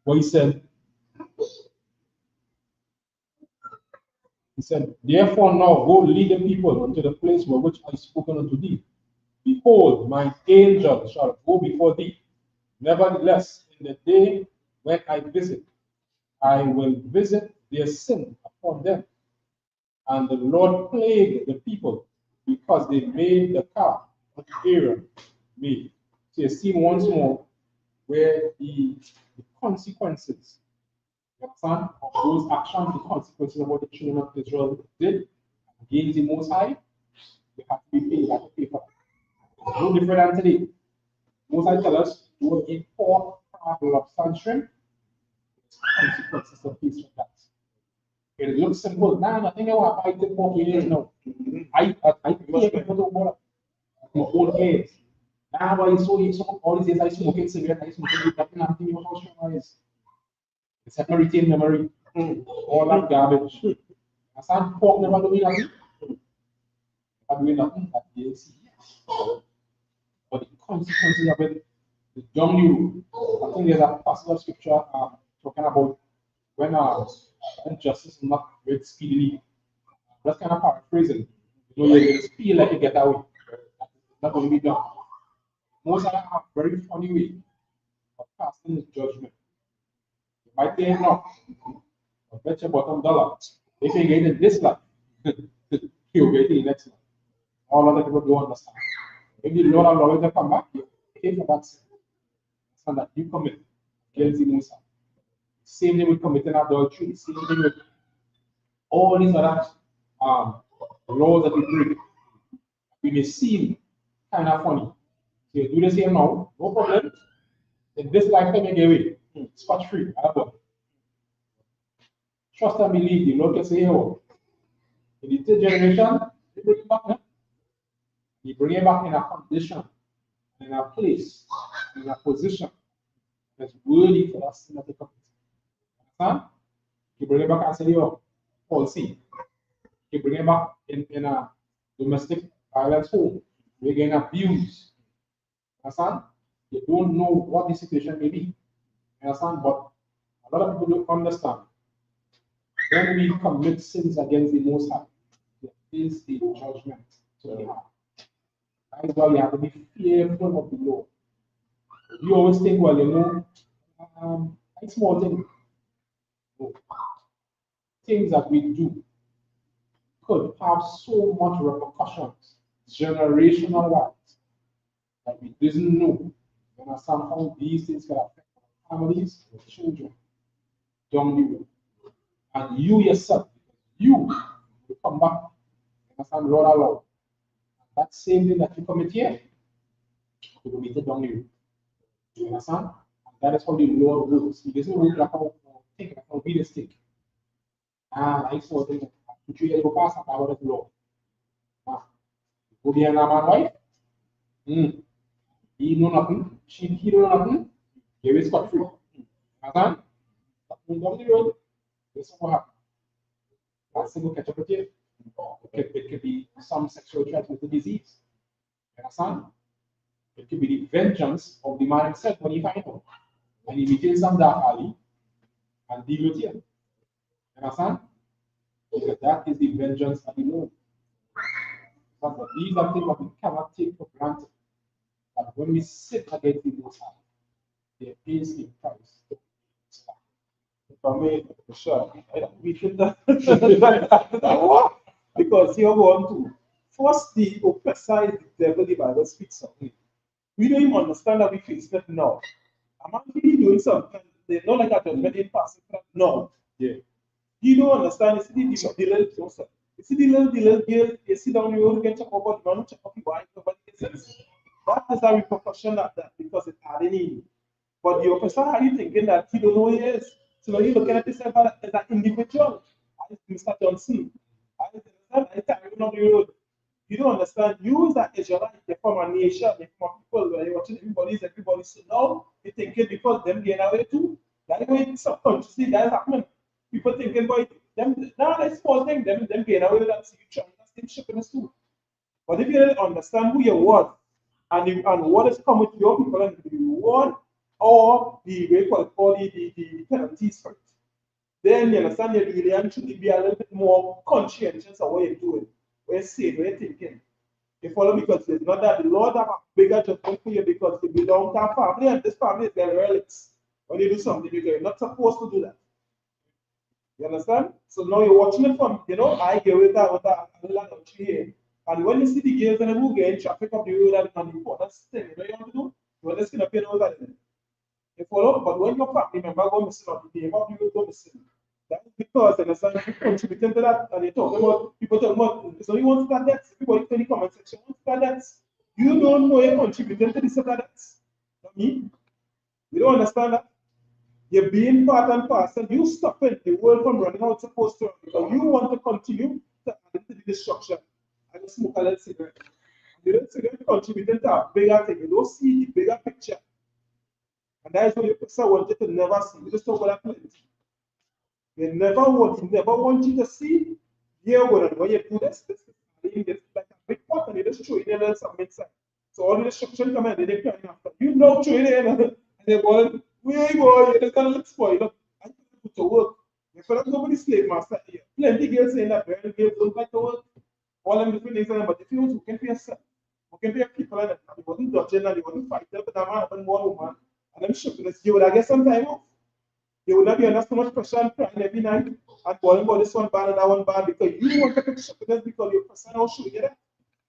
where he said, therefore now go lead the people unto the place where which I spoken unto thee. Behold, my angel shall go before thee. Nevertheless, in the day when I visit, I will visit their sin upon them. And the Lord plagued the people because they made the calf which Aaron made. So you see once more where the consequences of those actions, the consequences of what the children of Israel did against the Most High, they have to be paid, they have to pay for it. No different than today. Most High tell us, don't eat pork, crab, lobster, and shrimp. There's consequences of this from that. It looks simple. Nah, I think I want to buy the pork here. No. I pay for the water. My own head. Nah, but it's so all these days I smoke it, cigarette, I smoke it, nothing, I'm thinking how strong is. It's like retain memory. All that garbage. I said pork never doing nothing. Never doing nothing at the AC. But the consequences of it, the dumb you. I think there's a passage of scripture talking about when justice is not very speedily. That's kind of paraphrasing. You know, you feel like you get away. It's not going to be done. Most of them have a very funny way of casting his judgment. You might think, no, I bet your bottom dollar. If you get in this life, you wait till next month. All other people don't understand. If the Lord allow you to come back, you pay for that sin. So that you commit against the Most High. Same thing with committing adultery, same thing with all these other laws that we break. We may seem kind of funny. So you do the same now, no problem. In this lifetime, you get away. Scotch free. Trust and believe the Lord can say, oh, in the third generation, they bring it back. Eh? He bring it back in a condition, in a place, in a position that's worthy for us to take up. Understand? He bring it back and say, yo, policy. He bring it back in a domestic violence home. We're getting abused. Understand? You don't know what the situation may be. Understand? But a lot of people don't understand. When we commit sins against the Most High, there is a judgment to be had. That is why we have to be fearful of the Lord. You always think, well, you know, it's small thing. No. Things that we do could have so much repercussions, generational wise, that we didn't know. You understand how these things can affect our families and children down the road. And you yourself, you will come back. You understand, Lord allow. That same thing that you commit here, you will meet it down the road. You understand? And that is how the Lord works. He doesn't work like how think, like how we just think. I saw things 2 years ago past, I was the Lord. Go behind a man wife. He know nothing. He know nothing. He will scot free. Understand? But down the road, this is what happens. That single catch up with you. It could be some sexual transmitted disease. You understand? It could be the vengeance of the man himself when he finds out. And he retains some dark alley and deal with you. You understand? Because that is the vengeance of the Lord. But these are things that we cannot take for granted. But when we sit against the Most High, there is a price. For me, sure, we should because you want to force the oppressor, the devil, the Bible speaks of it. We don't even understand that we face that now. I'm actually doing something, they don't like a judgment in passing. No. Yeah. You don't understand, it's the little closer. You see the little girl, you sit down, you get check about the man, check out the wife, nobody gets sense. That is a repercussion of that because it's adding in. But the oppressor, are you thinking that he don't know who he is? So now you're looking at yourself as an individual. I Mr. Johnson. I carry on the road. You don't understand. You as an Israelite, you're from a nation, you're from a people where you're watching everybody. So now you're thinking because them getting away too. That's why subconsciously that is happening. People thinking about them. Now that's small thing. Them getting away with that. So you trying to stay shipping us too. But if you don't understand who you are and what is coming to your people and the reward or the the penalties for it, then you understand you really and truly be a little bit more conscientious of what you're doing, what you're saying, what you're thinking. You follow because it's not that the Lord have a bigger judgment for you because you belong to a family and this family is their relics. When you do something, you're not supposed to do that. You understand? So now you're watching it from, I get with a lot of tree. And when you see the girls and who get in traffic up the road and the important thing, you know what you want to do? You want to skin up your nose at it. You follow? But when your family member go missing or the name of you go missing, that is because understand you contributing to that and you talk about people talking about so you want to start that people in the comment section want to start that. You don't know you're contributing to this or that. Not me. You don't understand that? You're being part and parcel. You stopping the world from running how it's supposed to run because you want to continue to add to the destruction. I just smoke a little cigarette. The little cigarette contributing to a bigger thing. You don't see the bigger picture. And that is what you want you to never see. You just talk about that plenty. They never want you to see. Yeah, when you do this is like a big pot and you just throw it in something inside. So all the destruction come in, they come after. You know, throw it in and they're going, where you go, you're going to look spoiled. I can't put to work. You feel like nobody's slave master here. Plenty of girls saying that very girls don't like to work. All them different things, but if you was working for yourself, working for your people, and you wasn't dodging and you wasn't fighting with a man and one woman, and them shipping this, you would have get some time off. You would not be under so much pressure and crying every night. and calling about this one bad and that one bad because you want to pick shipments because your personal show. You get it?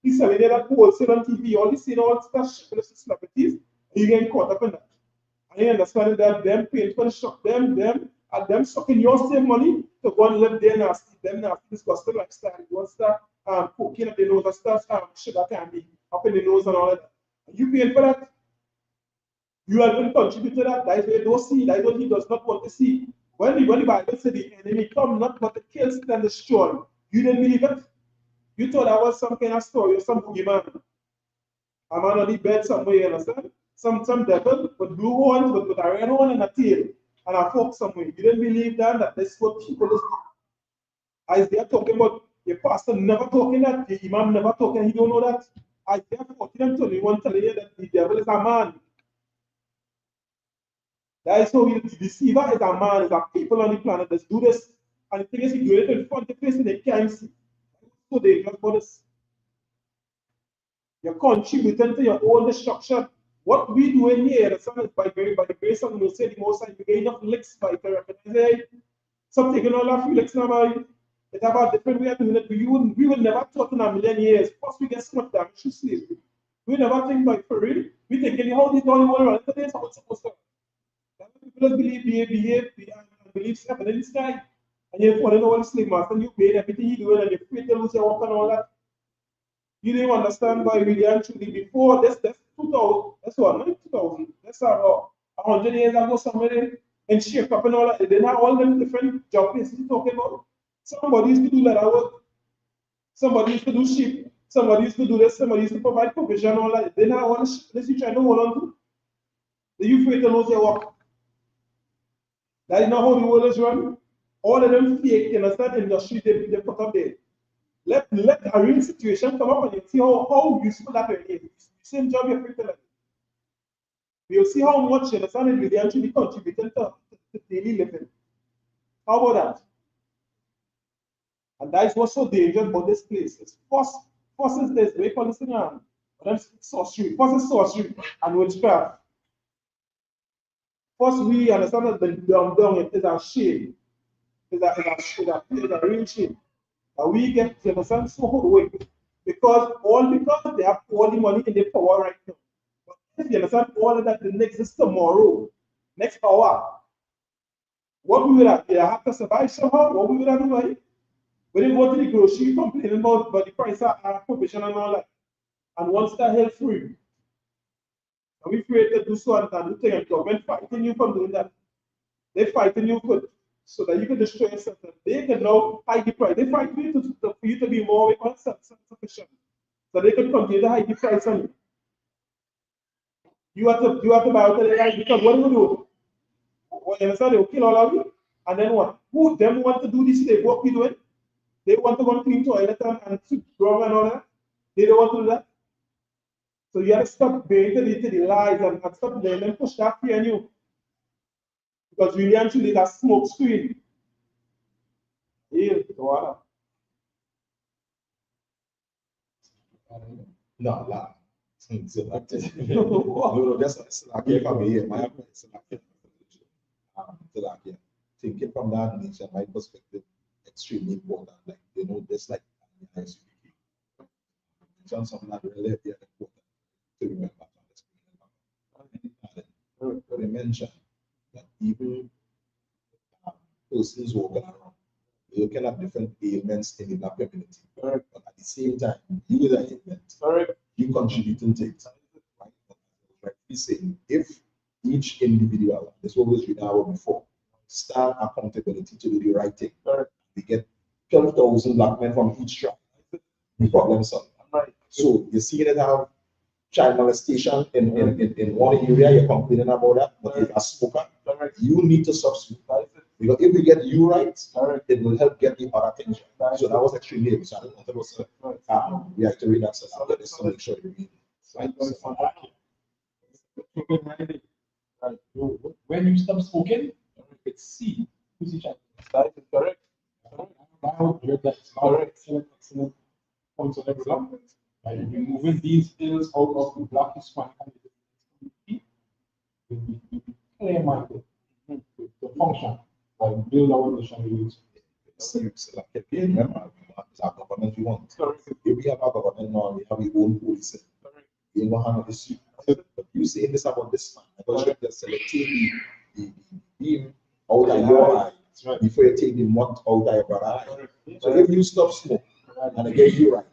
He's selling it at wholesale on TV. All these all stuff shipments to celebrities, and you getting caught up in that. And you understand that them paying for the shop, them sucking your same money to go and live their nasty, disgusting lifestyle. You want stuff, cocaine up the nose and stuff, sugar candy up in the nose and all of that. And you paying for that. You are going to contribute to that. That is where those see, that is what he does not want to see. When the Bible said the enemy come not but to kill, steal, and destroy, you didn't believe it? You thought that was some kind of story or some boogeyman. A man on the bed somewhere, you understand? Some devil with blue horns, with a red horn and a tail, and a fork somewhere. You didn't believe that this is what people is. Isaiah talking about your pastor never talking that, the imam never talking, he don't know that. Isaiah 14 and 21 telling you that the devil is a man. That is how the deceiver is a man, is a people on the planet that do this. And the thing is, he do it in front of the face and they can't see. So they just for this. You're contributing to your own destruction. What we do in here, the son is by the grace of mercy, the most high, you get enough licks by to recognize it. Some taking all our few licks now by it's about different way of doing it. We would never thought in a million years. First, we get so much damage to slavery. We never think like for real. We thinking how this all the world runs today is how it's supposed to. People just believe heaven in the sky. And you're following all the slave master and you pay everything you do and you're free to lose your work and all that. You didn't understand why really and truly before that's 2000, that's what, 2000, that's about 100 years ago somewhere in shape up and all that. They didn't have all them different job places you're talking about. Somebody used to do that work. Somebody used to do sheep. Somebody used to do this. Somebody used to provide provision and all that. They didn't have all the shit that you trying to hold on to. Are you afraid to lose your work? That is not how the world is run. All of them fake, you understand, industry they put up there. Let a real situation come up and you see how useful that is. The same job you're free to learn. You'll see how much you understand it really actually contributing to daily living. How about that? And that is what's so dangerous about this place. It's first is this, we call this thing sorcery. First is sorcery and witchcraft. First, we understand that the dumb is a shame. It's a real shame. And we get to understand so away. Because they have all the money in their power right now. But if you understand all of that didn't exist tomorrow, next hour, what we will have to survive somehow, what we will have to do, we didn't go to the grocery complaining about the price of provision and all that. And once that hell free, and we free to do so and do things, and government fighting you from doing that. They're fighting you so that you can destroy yourself. They can now hide the price. They fight for you to be more self-sufficient. So they can continue to hide the price on you. You have to buy out of the guys because what do you do? You understand? They'll kill all of you. And then what? Who them want to do this slave work we doing? They want to go and clean toilet and sweep ground and all that. They don't want to do that. So you have to stop being to the lies and stop letting them push that fear on you. Because really actually that's smoke screen. Here, the water. No, no, that's not here for me. My it's not here. Thinking from that nature, my perspective, extremely important. Like this like ISUPK. Something that really important to remember. They mentioned that even persons walking around, looking at different ailments in the black community, but at the same time, you with an ailment, you contributing to it. Right? He's saying if each individual, this was what we read before, start accountability to do the right thing, we get 12,000 black men from each tribe. The problem solved. Right. So you see that have child molestation in one area, you're complaining about that, but if a smoker, you need to stop smoking. Because if we get you right, it will help get the other things right. So that was extremely important. That was reiterate that. So let us make sure you read when you stop smoking, it's C. That is correct. That's correct. Excellent points of development. By removing these ills out of the black Hispanic community, we clear minded to function and build our nation. Serious. Like, again, remember, it's our government we want. If we have our government now, we have our own policy. We ain't gonna have an issue. But you saying this about this man, because you're just selecting the beam out of your eye before you take the mud out of your brother eye. So if you stop smoke, and again you right,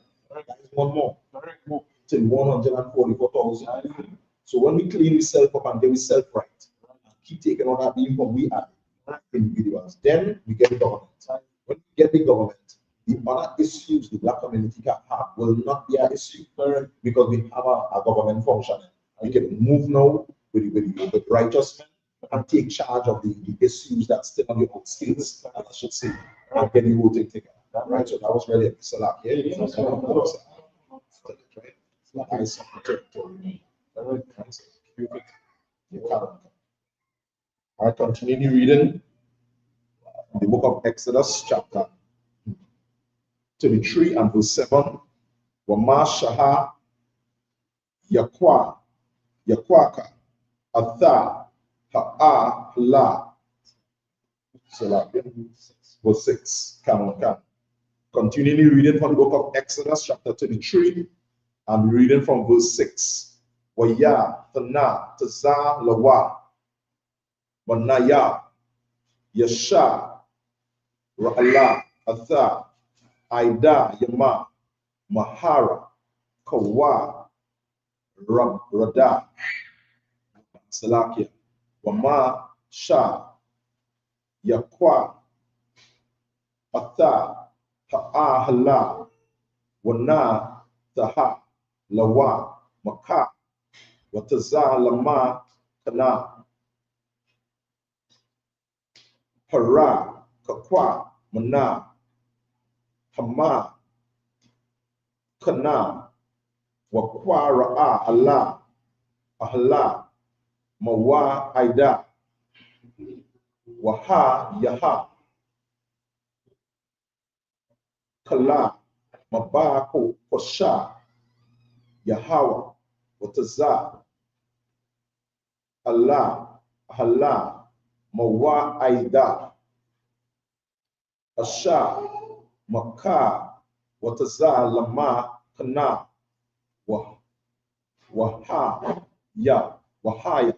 that is one more till 144,000. So when we clean ourselves up and get ourselves right, and keep taking on that beam from we are individuals, then we get the government. When we get the government, the other issues the black community can have will not be an issue because we have a government functioning. We can move now with righteous men and take charge of the issues that still on the outskirts, I should say, and get the voting ticket. Right? So that was really a select here. I continue reading the book of Exodus, chapter 23 and verse 7. Wama shaha yakwaka atha ha'a la. So verse 6. Come. Continuing reading from the book of Exodus, chapter 23, and reading from verse 6. Waya tana taza lawa wanaya yasha ra'ala atha aida yama mahara kawa rada salakia wama sha yakwa atha ha'ahala wana taha lawa maka wataza lama kana para kakwa mana hama kana wakwa ra'a Allah ahla mawa aida waha yaha kala mabako kosha yahawa wataza Allah ahla mawa aida asha maka wataza lama kana wahaya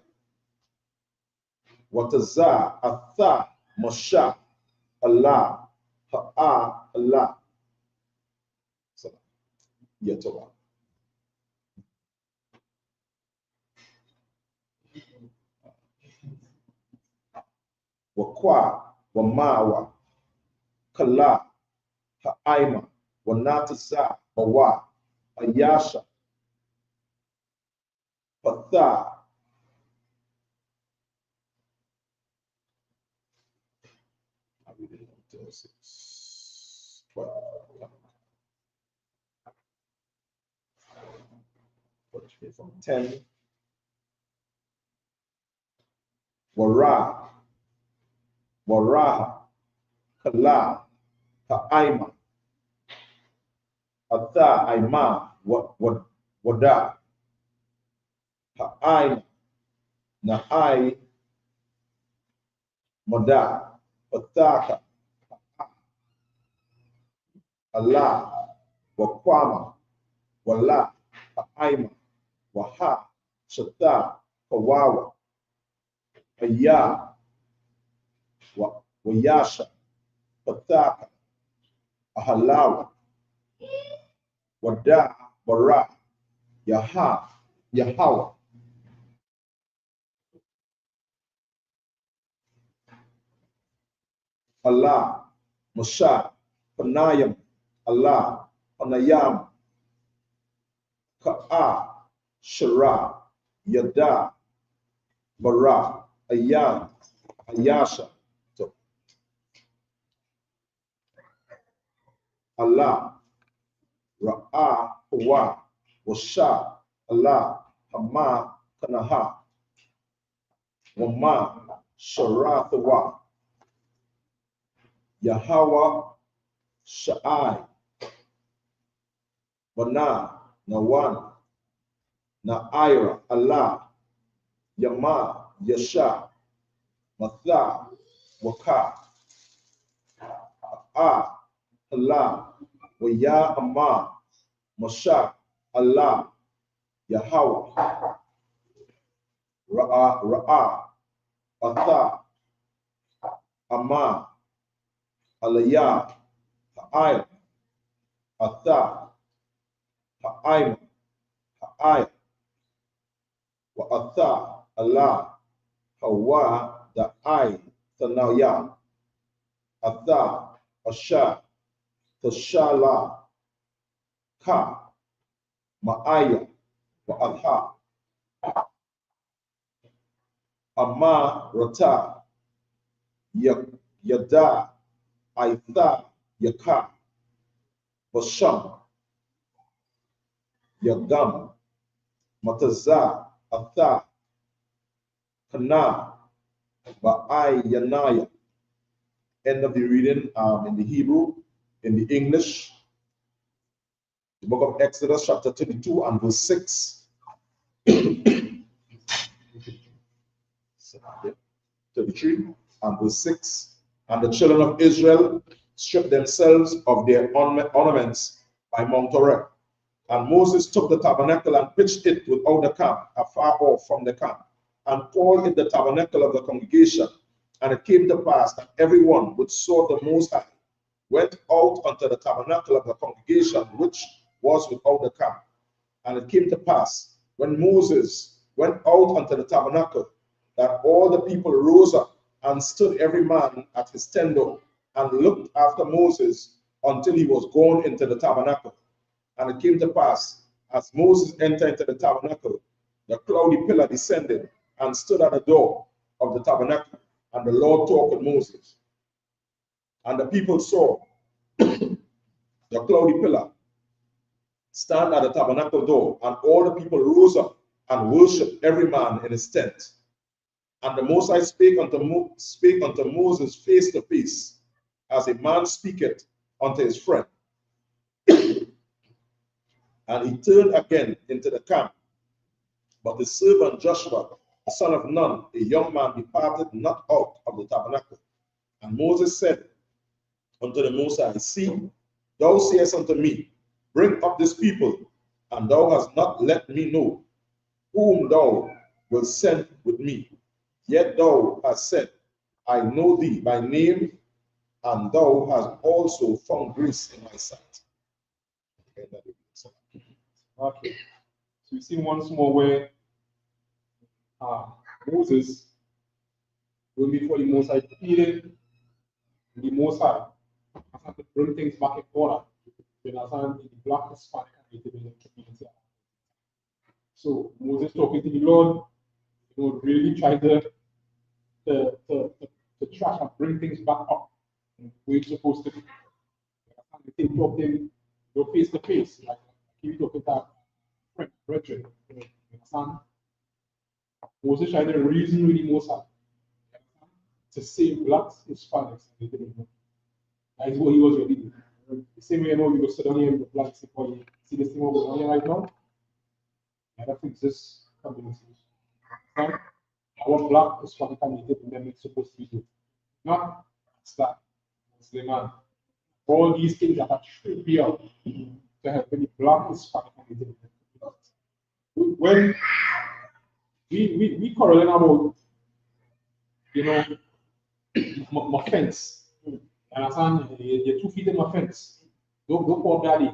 wataza atha masha Allah ha'a Allah yatoba. Wakwa wamawa kala ha'aima wanataza bawa ayasha patha from 10 wara kala ha'aima atha aima wada ha'aima na'ai mada pataka Allah wakwama wala ha'aima waha shata kawawa aya wayasha pataka ahalawa wada bara yahawa Allah Musa Panayam Allah Panayam Ka'a Shara Yada Bara Ayam Ayasha Allah Ra'a Wa Washa Allah Hama Kanaha Wama Sharathawa Yahweh Sha'ai Wana Nawan Na'ira Allah Yama Yasha Matha Waka Ra'a, Allah, wa Ya Amma, Masha, Allah, Yahweh, Ra'a, Atha, Amma, Aliyah, Ha'ayah, Atha, Ha'ayma, Ha'ayah, wa Atha, Allah, Hawa, Da'ai, Thanaya, Atha, Asha, Tashala, Ka, Ma'aya, wa Atha, Amma, Rata, Yada, Aitha, Yaka, Basham, Yagam, Mataza, Atha, Kana, Ba'ai, Yanaya. End of the reading in the Hebrew. In the English, the book of Exodus, chapter 22 and verse 6. 33 and verse 6. And the children of Israel stripped themselves of their ornaments by Mount Horeb. And Moses took the tabernacle and pitched it without the camp, afar off from the camp, and called it the tabernacle of the congregation. And it came to pass that everyone which saw the Most High went out unto the tabernacle of the congregation, which was without the camp. And it came to pass, when Moses went out unto the tabernacle, that all the people rose up and stood every man at his tent door, and looked after Moses until he was gone into the tabernacle. And it came to pass, as Moses entered into the tabernacle, the cloudy pillar descended and stood at the door of the tabernacle, and the Lord talked with Moses. And the people saw the cloudy pillar stand at the tabernacle door, and all the people rose up and worshipped every man in his tent. And the Most High spake unto Moses face to face, as a man speaketh unto his friend. And he turned again into the camp. But his servant Joshua, the son of Nun, a young man, departed not out of the tabernacle. And Moses said unto the Most High, See, thou sayest unto me, Bring up this people, and thou hast not let me know whom thou wilt send with me. Yet thou hast said, I know thee by name, and thou hast also found grace in my sight. Okay. So we see once more where Moses going before the Most High, pleading the Most High, as to bring things back in order. You understand? The black, Hispanic, and Native community. So Moses talking to the Lord, really trying to try and bring things back up where it's supposed to be. They talk to him, face to face, like keep talking to friend, brethren. You understand? Moses trying to reason with the Most High to save blacks, Hispanics, and Native Americans. That is what he was ready to do. The same way I know you go sit down here with the blacks, you see this thing over on here right now. I don't think this community. Our black Hispanic and Native Americans supposed to be doing. Not that. That's the man. All these things that should be out to help the black Hispanic and Native Americans. When we quarreling about, my fence. And I understand you're 2 feet in my fence. Don't call daddy.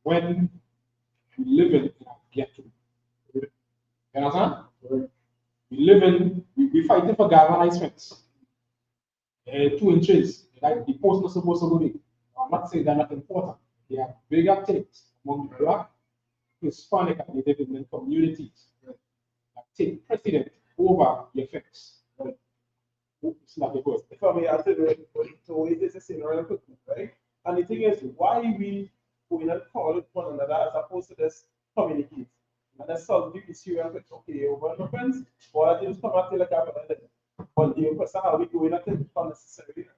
When we live in a ghetto. You understand? We fighting for galvanized fence. 2 inches. Like the post not supposed to go in. I'm not saying they're not important. They are bigger things among the black, Hispanic, and Native American communities that take precedent over your fence. It's not the first. For me, I think so it is the same real quick, right? And the thing is, why we going and call it one another as opposed to just communicate and then solve the issue and it's okay over the fence, or I just come out like I'm but the person how we going at it unnecessarily.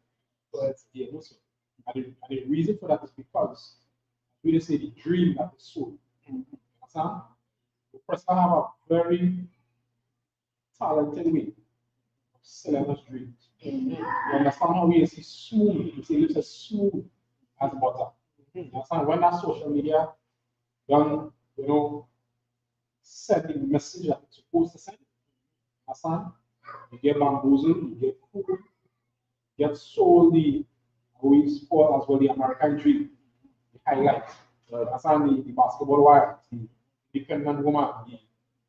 So it's and the reason for that is because we just say the dream that is soul. Understand? The person have a very talented way of selling us dreams. You understand how we see smooth, you see lips as smooth as butter. You understand when that social media done, send the message that it's supposed to send. You understand? You get bamboozled, you get fooled, you get sold the we sport as well the American dream, the highlights. You understand the basketball wire, the dependent woman,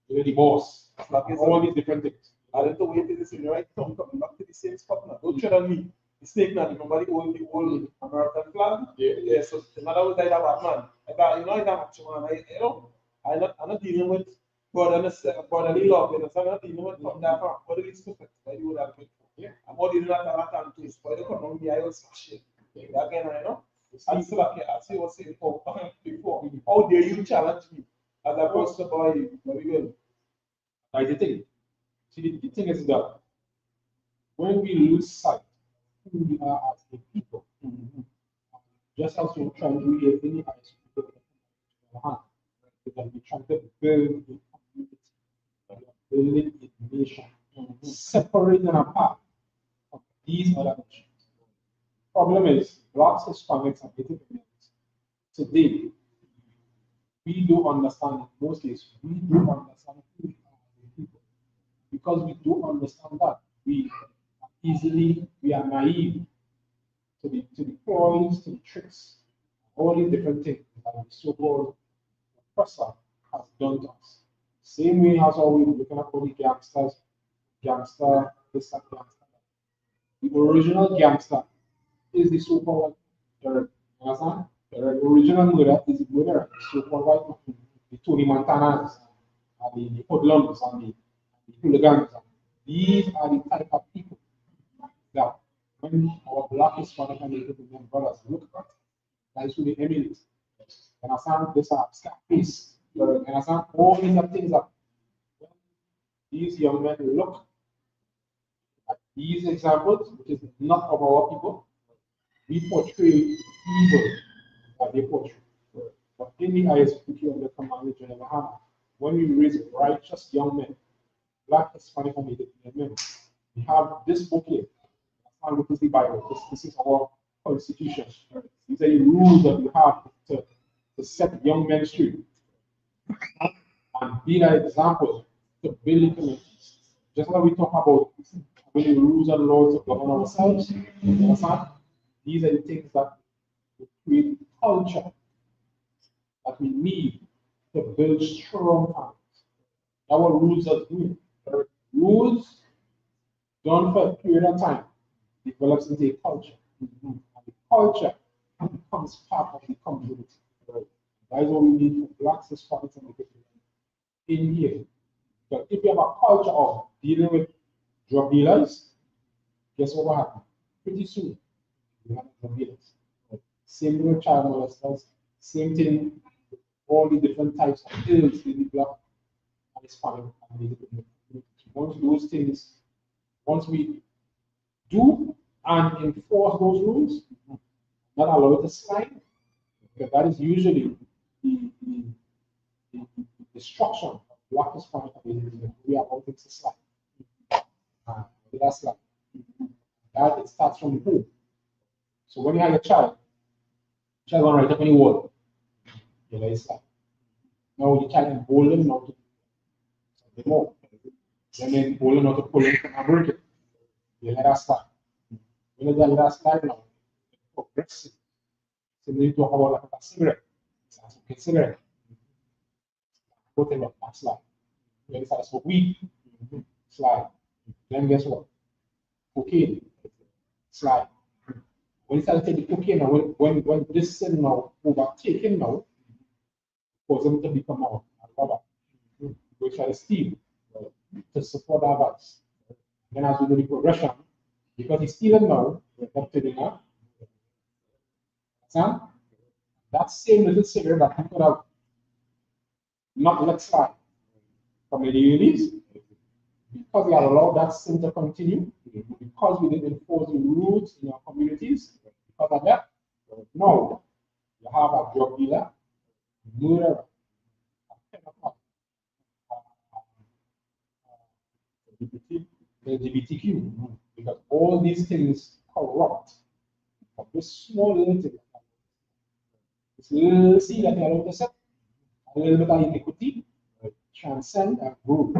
the boss, all these different things. I don't know where it is in the right tongue coming back to the same spot now. Don't tread on me. The snake now, remember the old American flag? Yeah, so the matter was like that man. I got, I got action man. I'm not dealing with brotherly love, I'm not dealing with from that brotherly perspective. I do that. I'm not dealing with that to spoil the economy, I will smash it. Again, I still up here, I see what's saying before. How dare you challenge me as a poster boy? Very good. That's the thing. See, the thing is that when we lose sight of who we are as a people, just as we're trying to be any ISUPK, because we're trying to build a community, building a nation, separating apart from these other nations. Problem is, blacks, Hispanics, and Native Americans today, we do understand, in most cases, we do understand who we are as a people. Because we do understand that, we are naive to the ploys, to the tricks, all these different things that the so-called oppressor has done to us. Same way as always looking at all the gangster, this and gangster. The original gangster is the so-called terror. You understand? The original murder is the murderer, the so-called white man, the Tony Montanas, and the hoodlums, and the hooligans. These are the type of people that when our black Hispanic and Native American brothers look at, that is who they emulate. And I found this Scarface. And I found all these other things that when these young men look at these examples, which is not of our people, we portray evil that they portray. But in the ISUPK of the Command General, when we raise righteous young men, black, Hispanic, and Native men, we have this book here. Which is the Bible. This is our constitution. These are the rules that we have to set young men straight and be an example to build communities. Just like we talk about the rules and laws to govern ourselves, these are the things that create culture that we need to build strong families. Our rules are doing. Rules done for a period of time develops into a culture. And the culture becomes part of the community. That is what we need for blacks, Hispanics, and Native in here. But if you have a culture of dealing with drug dealers, guess what will happen? Pretty soon, you have drug dealers. Same thing with child molesters, same thing with all the different types of ills in the black and Hispanic and Native community. Once we do and enforce those rules, not allow it to slide, because that is usually the destruction of black Hispanic community. We are all things to slide. That's like that. It starts from the home. So when you have a child gonna write up any word, you let it slide. Now the child is bold not to something more. Then bold not to pull it and break it. You let us slide. When you let us slide now, progressive. So you need to have like a cigarette. Okay, cigarette. Put it up, slide. When it's for weed, slide. Then guess what? Cocaine, slide. When you start to take the cocaine now, when this thing now overtaken now, for them to become more rubber, we try to steal to support our vice. Then as we do the progression, because he's stealing now, we're taking up. That same little cigarette that he could have not let slide from the units, because we allowed that sin to continue, because we didn't enforce the rules in our communities, because of that, now you have a drug dealer, murderer, LGBTQ, because all these things corrupt from this small little thing. This little seed that they are out to set, a little bit of iniquity, transcend and grow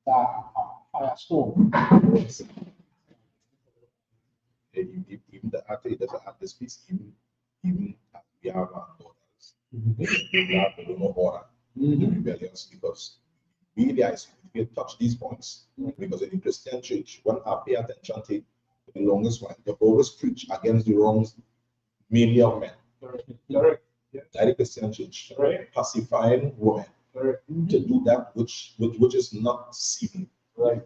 that firestorm. Even the actor doesn't have this piece, even as we have our daughters, we have a little order, rebellious, because we the ISUPK touch these points, because in the Christian church, when I pay attention to the longest one, they always preach against the wrongs mainly of men. Correct. Yeah. Like the Christian church, Right. pacifying women Correct. to do that which is not seemly. Right.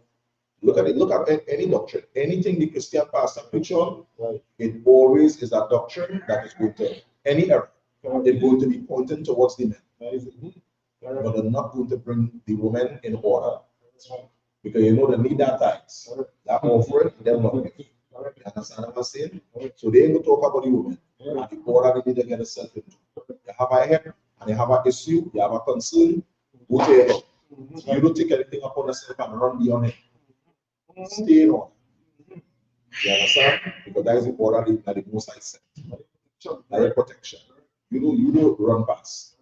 Look at any doctrine, anything the Christian pastor preach on, Right. it always is a doctrine that is going to, any error, Correct. it's going to be pointing towards the men. That is it. Correct. But they're not going to bring the women in order. That's right. Because you know they need that tithes. Correct. That offering, they'll not give. Correct. You understand what I'm saying? So they ain't gonna talk about the women. And the order they need to get themselves into. You have a head and you have an issue, you have a concern, go to your help. You don't take anything upon yourself and run beyond it. Stay in order. You understand? Because that is the order that the Most High set. That is protection. You don't run past.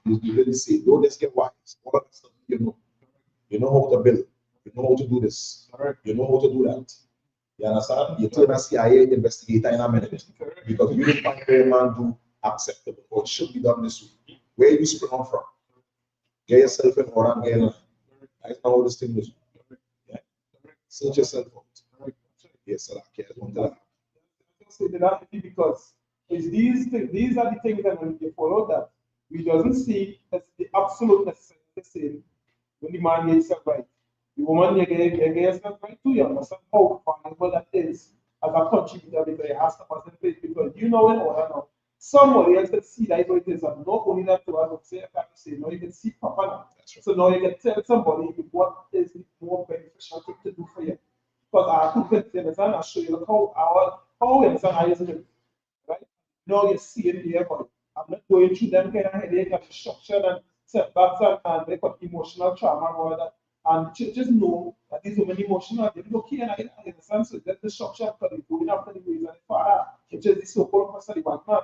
You really say, don't just get wise. All of that stuff you know. You know how to build. You know how to do this. You know how to do that. You understand? You turn a CIA investigator in a minute because you don't find a man do acceptable or it should be done this way. Where you spring on from? Get yourself in order and get in line. That's not how this thing is. Yeah. Search yourself out. Yes, sir. I want that. Say that because it's these are the things that when you follow that, we doesn't see as the absolute necessary same when the man gets himself right. The woman gets herself right too. You understand how valuable that is as a contributor because it has to pass in place because you know in order now. Somebody else can see that what it is, and not only that to us, but say, I can say, now you can see proper now. Right. So now you can tell somebody what is the more beneficial thing to do for you. Because I could understand, I'll show you how understand I use it. Right? Now you see it here, but I'm not going through them kind of headache and destruction and setbacks and they got emotional trauma and all that. And just know that these women emotional, they look here and I understand so that the structure because they're going after the ways and the father, which is the so-called person, the white man.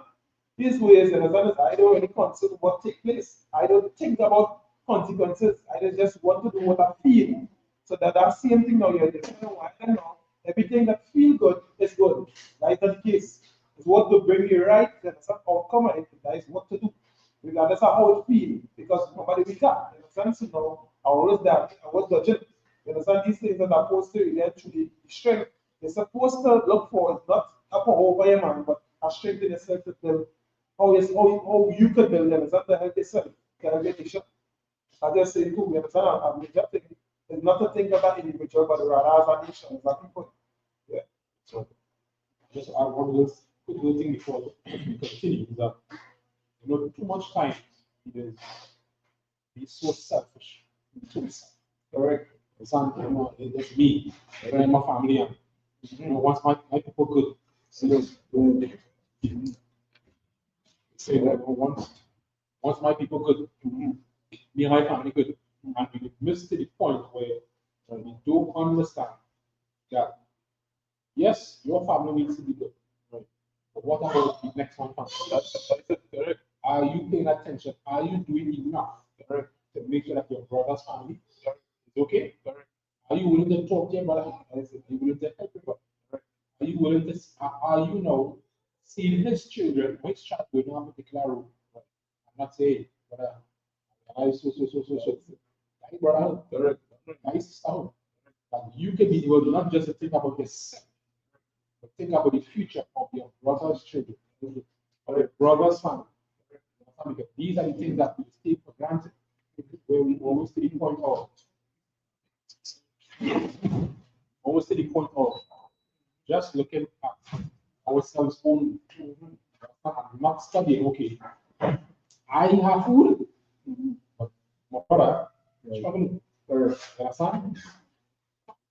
These ways, and as long as I don't really consider what takes place, I don't think about consequences. I just want to do what I feel. So that same thing now you're doing. I don't know. Everything that feels good is good. Like that case. It's what to bring you right, that's an outcome, and that is what to do. Regardless of how it feels. Because nobody will that. You understand? So now I was judging. You understand these things that are supposed to relate to the strength. You're supposed to look for it, not up over your man, but a strength in yourself to build. How you could build them, is that to help yourself, to help your nation. I just say too, you understand? I'm just thinking, it's not to think of that individual, but rather as a nation, as a people. Yeah. So just add one little thing before we continue is that too much time is be so selfish to myself. Correct. It's me, and my family, and once my people good. So say that once my people good, me and my family good, and we miss to the point where we don't understand that yes, your family needs to be good, right? But what about the next one family? That's correct. Are you paying attention? Are you doing enough to make sure that your brother's family is okay? Correct. Are you willing to talk to your brother? Are you willing to help your brother? Are you willing to? Are you now seeing his children, his child going on a particular road? Right? I'm not saying, but I so. Right, brother, correct. Nice stuff. But you can be able not just to think about yourself, but think about the future of your brother's children, or your brother's family. Because these are the things that we take for granted, where we always to the point of just looking at ourselves only, not studying. Okay, I have food, but my brother struggling. Understand?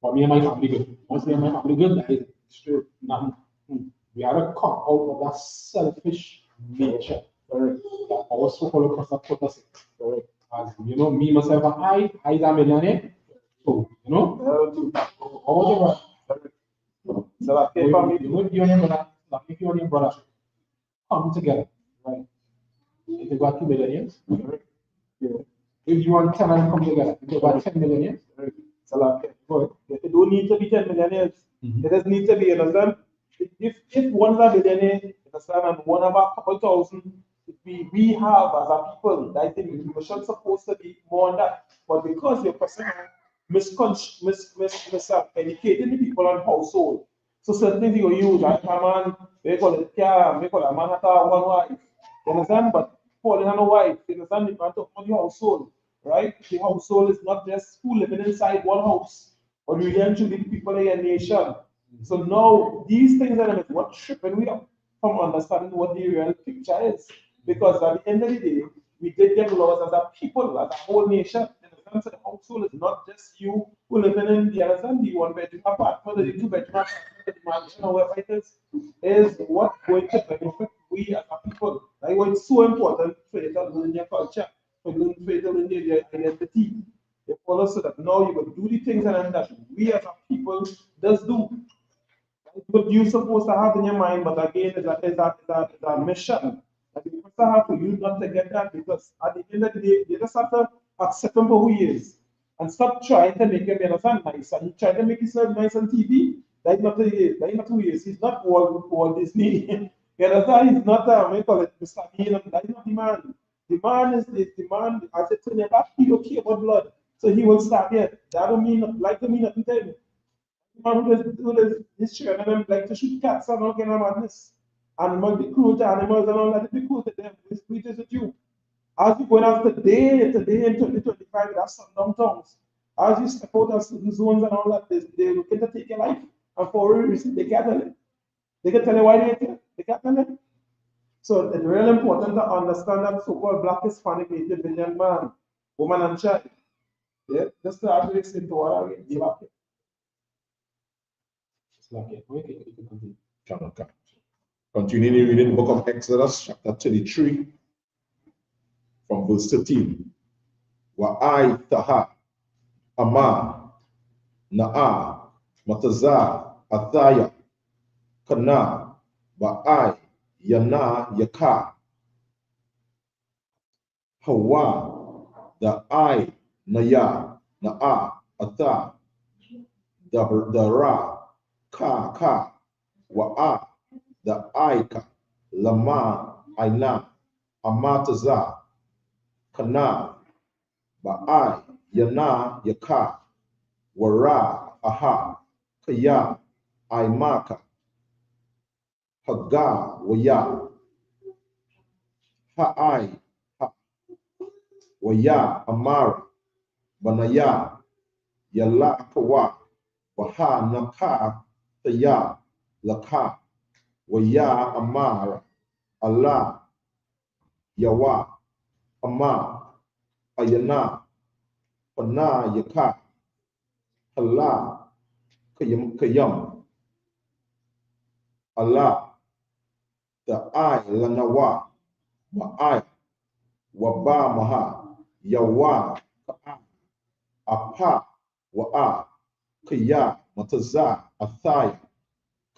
But me and my family good. Once me and my family good, that is true. Now, we are to come out of that selfish nature. That also follow across that purpose. As me myself, I am a millionaire. So, you know, So that came from me. you would you and your brother, like if you and your brother come together, right? If you got 2 million years, if you and 10 come together, if you got 10 million years, So like, it don't need to be 10 millionaires. It doesn't need to be, you understand? If one is a millionaire, you understand, and one of a couple thousand, we have as a people, I think we should supposed to be more on that. But because you're person educating the people on household, so certain things you use, like a man, they call it car, they call a man have one wife. You understand? But falling on a wife, you understand? You can't talk about the household, right? The household is not just who living inside one house, but eventually the people in your nation. So now these things are what tripping we up from understanding what the real picture is. Because at the end of the day, we did get laws as a people, as a whole nation. And the household is not just you who living in the other the 1 bedroom apartment, the 2 bedroom apartment, the mansion or whatever it is what going to benefit we as a people. Like why it's so important for you to learn your culture, for you to learn your identity. You follow so that now you will do the things and that we as a people does do. What you're supposed to have in your mind, but again, it's a mission. And you first have for you not to get that because at the end of the day, you just have to accept him for who he is and stop trying to make him understand nice and try to make himself nice on TV. That's not who he is. That's not who he is. He's not Walt Disney. You understand? He's not we call it Mr. Bean. That's not the man. The man is the man as it's in your back, he don't care about blood. So he will start here. That don't mean like to mean nothing to him. Man who does history and them like to shoot cats and all kind of madness. Animals be cruel to animals and all that, be cruel to them. This sweet is with you. As you go out today in 2025, that's some down towns. As you step out of certain zones and all that, they will get to take your life. And for a reason, they can't tell it. They can tell you why they can't tell it. So it's really important to understand that so-called Black Hispanic Native Indian man, woman and child. Yeah, just to actually listen to what I mean. it's like, yeah, okay, you can continue. Okay. Continuing reading the book of Exodus, chapter 33, from verse 13. Wa'ai taha, ama, na'a, mataza, athaya, kana, ba'ai, yana, yaka, hawa, da'ai, naya, na'a, atha, dara, ka, wa'a, da'aika, lama, aina, amataza, kana, ba'ai, yana, yaka, wara, aha, kaya, aimaka, haga, waya, ha'ai, ha, waya, amara, banaya, yala, kawa, waha, naka, taya, laka, waya, amara, Allah, yawa, ama, ayana, pana, yaka, hala, kayam, Allah, the I, lanawa, ma'ai, waba, maha, yawa, ka'a, apa, wa'a, kaya, mataza, athai,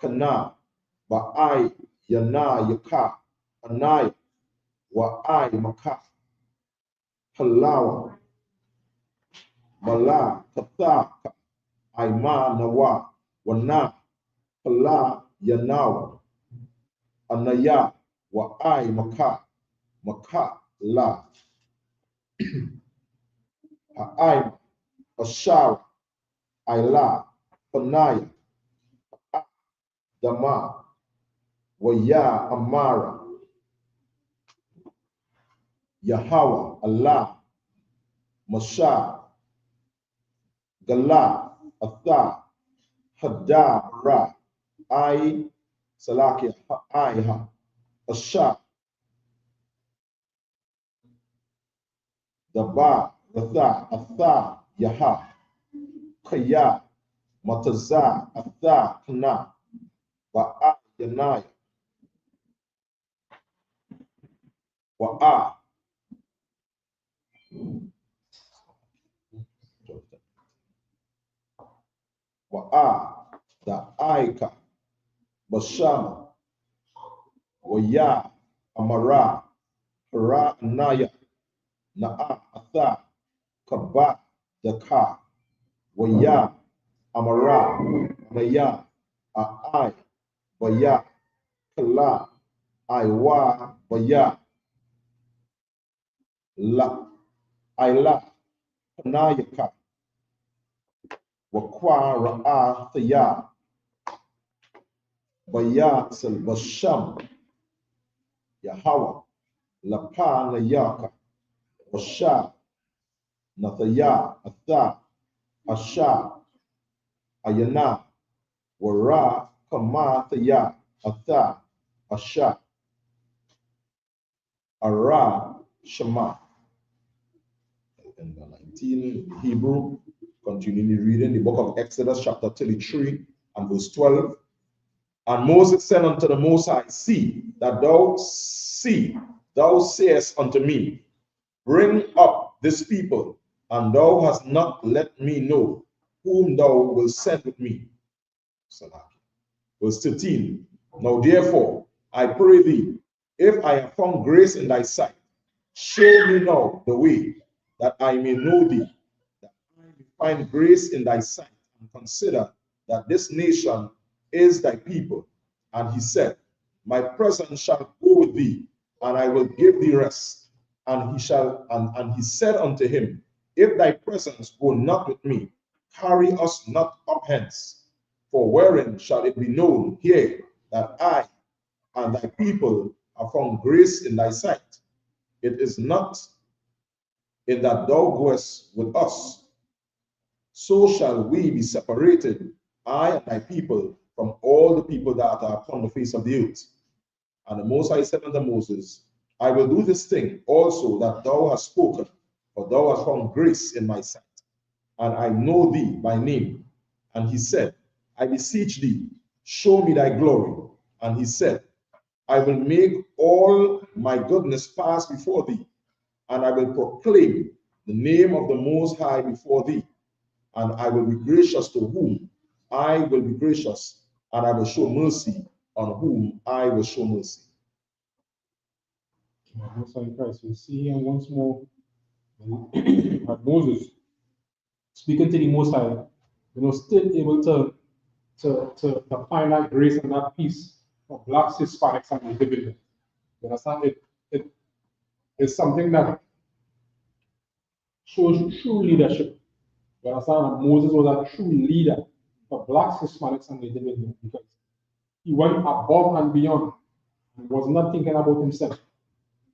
kana, ba'ai, yana, yaka, anai, wa'ai, maka, halawa, mala, katha, aima, nawa, wana, hala, yanawa, anaya, wa'ai, maka, la, ha'ai, ashara, aila, panaya, dama, waya, amara, Yahweh, Allah, Masha, Gala, Atha, Hada, Ra, I, Salakia, Aiha, Asha, Daba, Atha, Yaha, Kaya, Mataza, Atha, Kana, Ba'a, Yanaya, Wa'a. Ba'a, the Aika, Bashama, Waya, Amara, Hara, Naya, Na'a, Atha, Kaba, the Ka, Waya, Amara, Naya, A'ai, Baya, Kala, Aiwa, Baya, La, Aila, Panayaka, Wakwa, Ra'a, Thaya, Baya, Basham, Yahweh, Lapa, Nayaka, Basha, Nathaya, Atha, Asha, Ayana, Wara, Kamathaya, Atha, Asha, Ara, Shema. And 19 Hebrew, continuing reading the book of Exodus, chapter 33 and verse 12. And Moses said unto the Most High, see, thou sayest unto me, bring up this people, and thou hast not let me know whom thou wilt send with me. Verse 13. Now therefore, I pray thee, if I have found grace in thy sight, show me now the way, that I may know thee, that I may find grace in thy sight, and consider that this nation is thy people. And he said, my presence shall go with thee, and I will give thee rest. And he said unto him, if thy presence go not with me, carry us not up hence. For wherein shall it be known here that I and thy people have found grace in thy sight? It is not in that thou goest with us. So shall we be separated, I and thy people, from all the people that are upon the face of the earth. And the Most High said unto Moses, I will do this thing also that thou hast spoken, for thou hast found grace in my sight, and I know thee by name. And he said, I beseech thee, show me thy glory. And he said, I will make all my goodness pass before thee, and I will proclaim the name of the Most High before thee. And I will be gracious to whom I will be gracious, and I will show mercy on whom I will show mercy. Most High Christ, we see here once more that Moses, speaking to the Most High, still able to find that grace and that peace for blacks, Hispanics, and individuals. You understand? It's something that shows true leadership. You understand? And Moses was a true leader for blacks, Hispanics, and individuals because he went above and beyond and was not thinking about himself.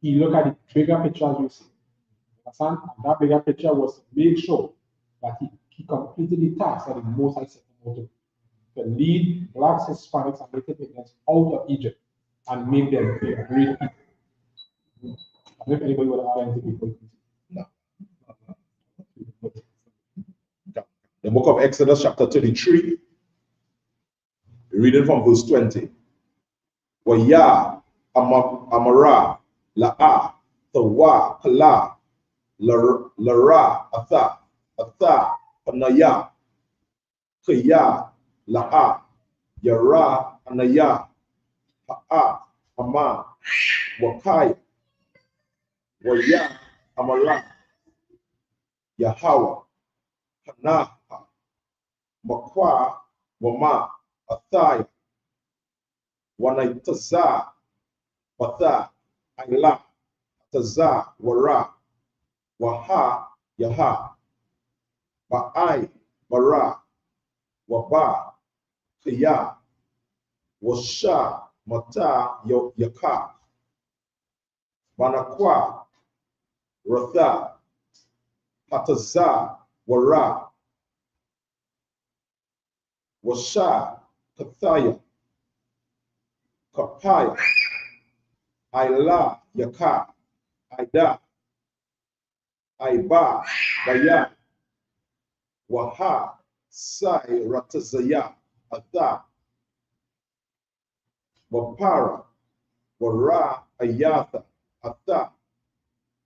He looked at the bigger picture, as you see. You understand? And that bigger picture was to make sure that he completed the task that the Most High set him to lead blacks, Hispanics, and Native Indians out of Egypt and make them a great people. I don't know if anybody would add anything before. No. The book of Exodus, chapter 33, reading from verse 20. Waya, Amara, La'a, Tawa, Kala, Lara, Atha, Panaya, Kaya, La'a, Yara, Anaya, Ha'a, Ama, Wakai, Waya, Amara, Yahweh, Hanaha, Makwa, Wama, Athai, Wanaitaza, Batha, Aila, Taza, Wara, Waha, Yaha, Ba'ai, Bara, Waba, Kaya, Washa, Mata, Yaka, Banakwa, Ratha, Hataza, Wara, Washa, Kathaya, Kapaya, Aila, Yaka, Aida, Aiba, Baya, Waha, Sai, Ratazaya, Atha, Wapara, Wara, Ayatha, Atha,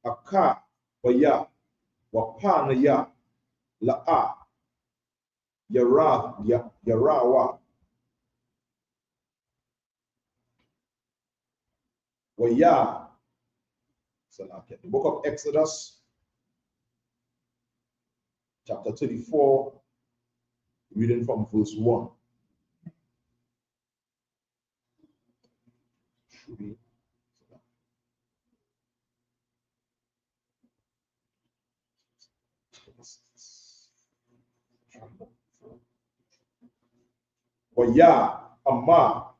Aka, Baya, Wapanaya, La'a, Yarawa, Waya. The book of Exodus, chapter 34, reading from verse 1. Waya, Amma,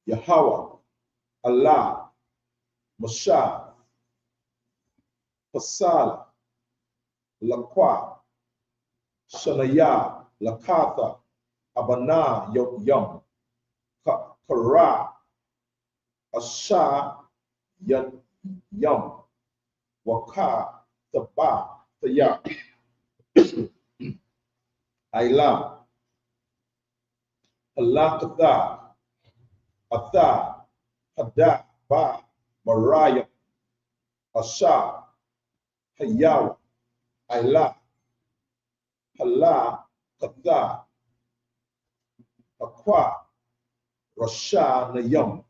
Yahweh, Allah, Moshe, Pasal, Lakwa, Shanaya, Lakatha, Abana, Yom, Kara, Asha, Yam, Waka, Taba, Taya, Ayla, Halakatha, Atha, Hada, Ba, Mariah, Asha, Hayaw, Ayla, Hala, Katha, Akwa, Rasha, Nayam,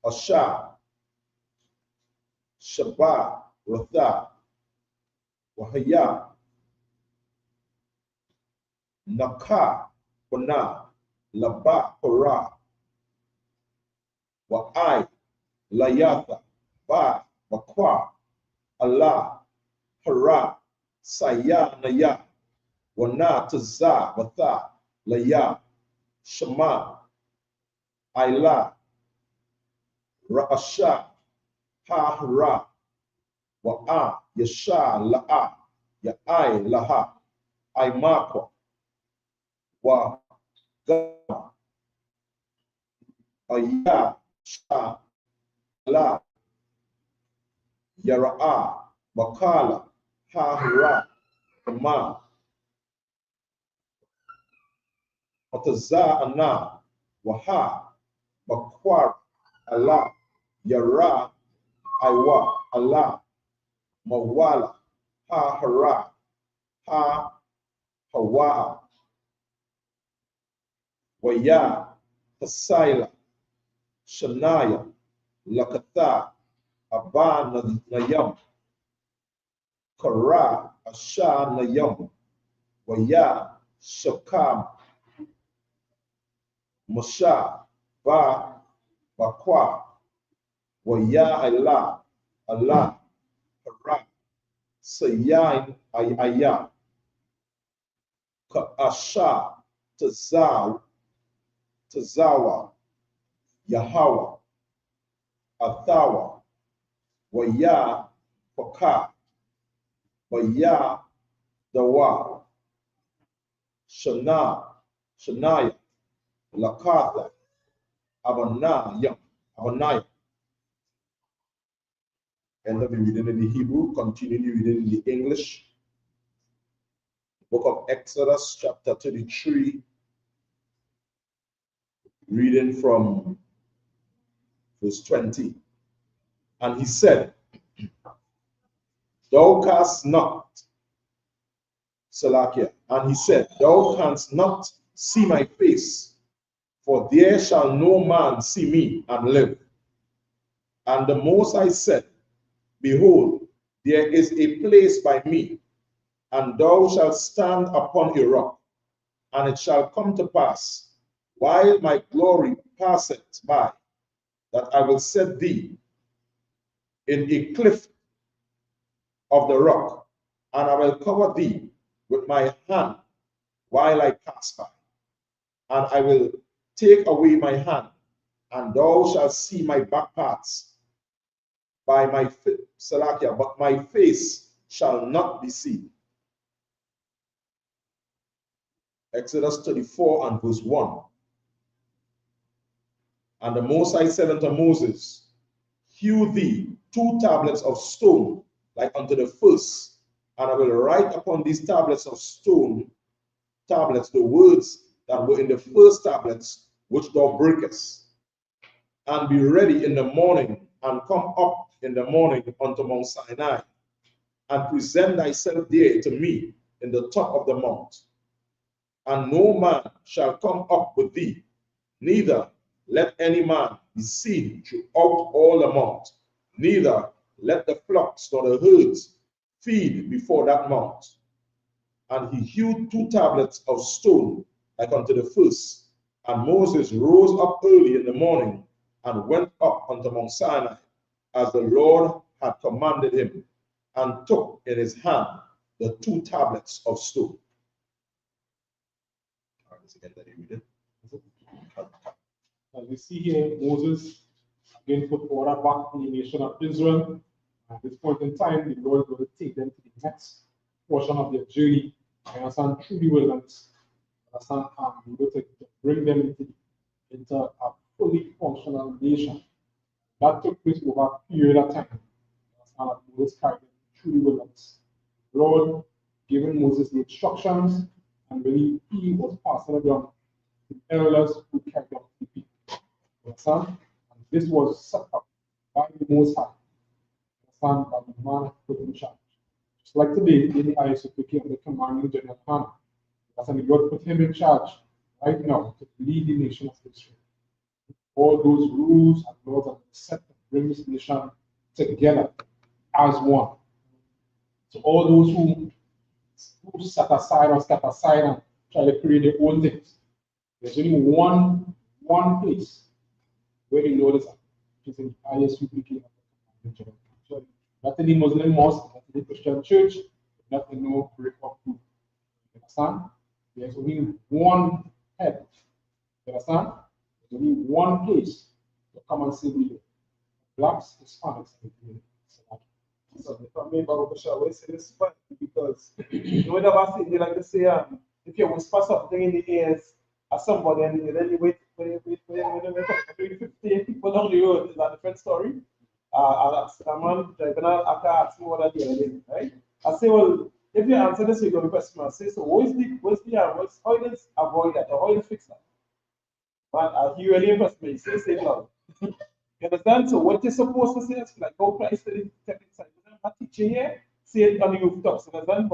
Asha, Shabbat, Ratha, Wahaya, Naka, Wana, Laba, Para, Wa'ai, Layatha, Ba, Bakwa, Allah, Hara, Saya, Naya, Wana, Taza, Watha, Laya, Shema, Ayla, Ra'asha, Ha-Hara, Wa'a, Yasha, La'a, Ya'ai, Laha, Aimako, Wa, Gama, Aya, Sha, La, Yara'a, Makala, Ha-Hara, Ma, Ataza, Ana, Waha, Bakwar, Allah, Yara, Aiwa, Allah, Mawala, Ha-Hara, Ha-Hawa, Waya, Hasaila, Shanaya, Lakatha, Abba Nayam, Kara, Asha Nayam, Waya, Shakam, Mosha, Ba, Bakwa, Waya, Allah, Allah, Hara, Sayan, Ayaya, Ka Asha, Tazawa, Yahweh, Athawa, Waya, Paka, Waya, Dawa, Shania, Lakatha, Abanaya. End of the reading in the Hebrew, continue reading in the English. Book of Exodus, chapter 33, reading from verse 20. And he said, Thou canst not, Salakia, and he said, Thou canst not see my face, for there shall no man see me and live. And the Most High said, Behold, there is a place by me, and thou shalt stand upon a rock. And it shall come to pass, while my glory passeth by, that I will set thee in a cliff of the rock, and I will cover thee with my hand while I pass by. And I will take away my hand, and thou shalt see my back parts by my Salakia, but my face shall not be seen. Exodus 34 and verse 1. And the Most High said unto Moses, Hew thee 2 tablets of stone, like unto the first, and I will write upon these tablets of stone, the words that were in the first tablets, which thou breakest. And be ready in the morning, and come up in the morning unto Mount Sinai, and present thyself there to me in the top of the mount. And no man shall come up with thee, neither let any man be seen throughout all the mount, neither let the flocks nor the herds feed before that mount. And he hewed 2 tablets of stone like unto the first. And Moses rose up early in the morning and went up unto Mount Sinai, as the Lord had commanded him, and took in his hand the 2 tablets of stone. All right, again, that you read it. As we see here, Moses again put order back in the nation of Israel. At this point in time, the Lord will take them to the next portion of their journey, understand, through the wilderness, understand, and be able to bring them into a fully functional nation. That took place over a period of time. Understand that Moses carried them through the wilderness. The Lord giving Moses the instructions, and when he was passing it down to the elders who carried out the people. Understand? And this was set up by the Most High. Understand? By the man put in charge. Just like today, in the ISUPK of the commanding general Hannah. Understand? The Lord put him in charge right now to lead the nation of Israel. All those rules and laws are set to bring this nation together as one. So all those who set aside or step aside and try to create their own things, there's only one place where the Lord is at, which is in the ISUPK. So not in the Muslim mosque, not in the Christian church, not in no break of group. You understand? There's only one head. You understand? There's only one place to come and see me. Blacks, Hispanics, and the So if I may, Baba Bashar, we say this funny because you know what they like to say, if you whisper something in the ears of somebody and then you wait 50 people down the road, is that a different story? A man driving a car asking what are doing, right? I say, well, if you answer this, you're going to question. I say, so how do you avoid that? Or how do you fix that? But he really impressed me. He says it loud. You understand? So what you're supposed to say is like, how Christ did it, I'm teaching here, say it on the rooftops. You understand?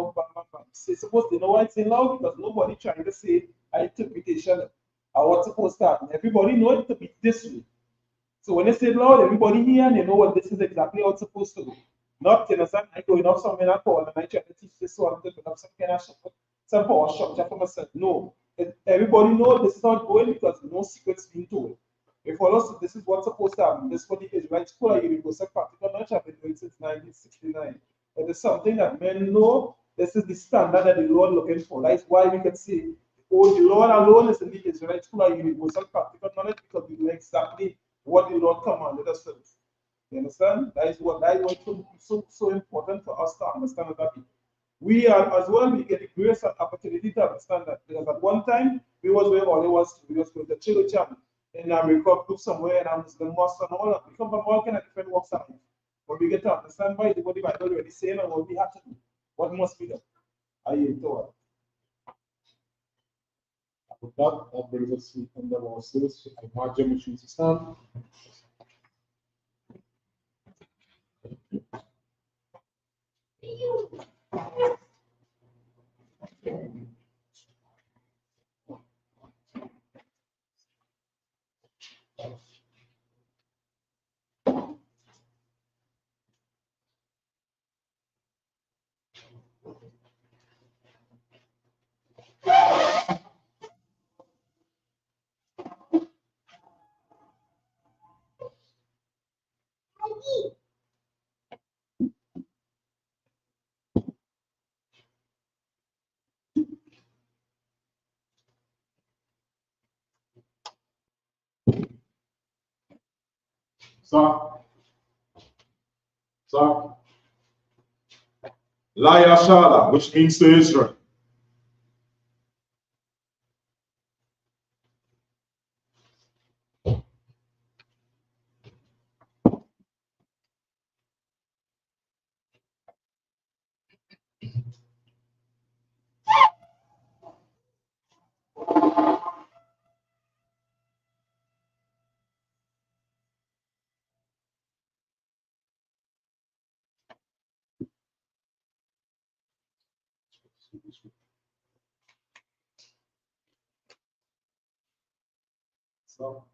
Say supposed to know why it's saying loud because nobody trying to say an interpretation of what's supposed to happen. Everybody know it to be this way. So when they say it loud, everybody here and they know what this is exactly how it's supposed to be. Not, you understand? I going off somewhere in a call and I try to teach this one to put up some kind of some power structure for myself. No. Everybody know this is not going because no secrets being told. If all us, this is what's supposed to happen. This is what the Israelites for a universal practical knowledge have been doing since 1969. It is something that men know. This is the standard that the Lord looking for. That's why we can say, oh, the Lord alone is in the Israelites for a universal practical knowledge because we know exactly what the Lord commanded us to do. You understand? That is what's so important for us to understand that we are as well, we get the grace and opportunity to understand that. Because at one time, we was where all it was, we just go to church and we come to somewhere and I'm the mosque and all that. We come from all kind of different walks of life. But we get to understand what the Bible already saying and what we have to do. What must be done. I yield to it. With that brings us to the end of our service. I imagine we should stand. So, La Yashala, which means to Israel. So.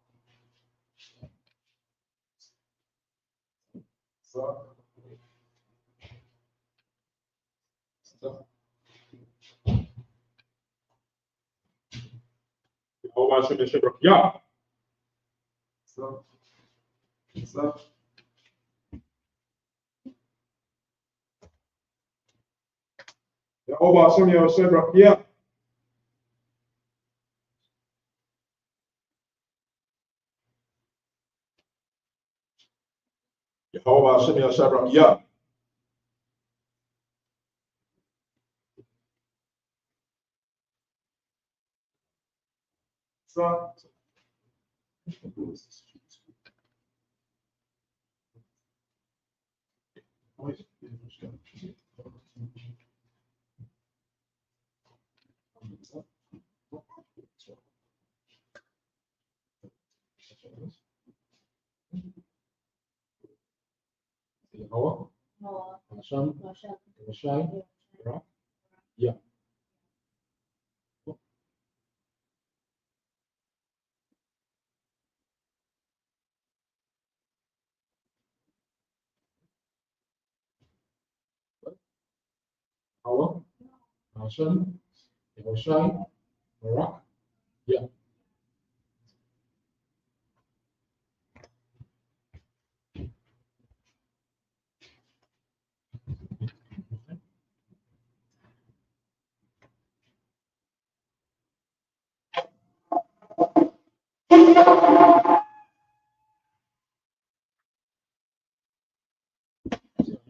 Jehovah Hashem Yeshua Barakia. So. Jehovah Hashem Yeshua Barakia. Jehovah Hashem Yeshua Barakia. So. Jehovah, Hashem, Yeshua, Barak, yeah. Jehovah, Hashem, Yeshua, Barak, yeah.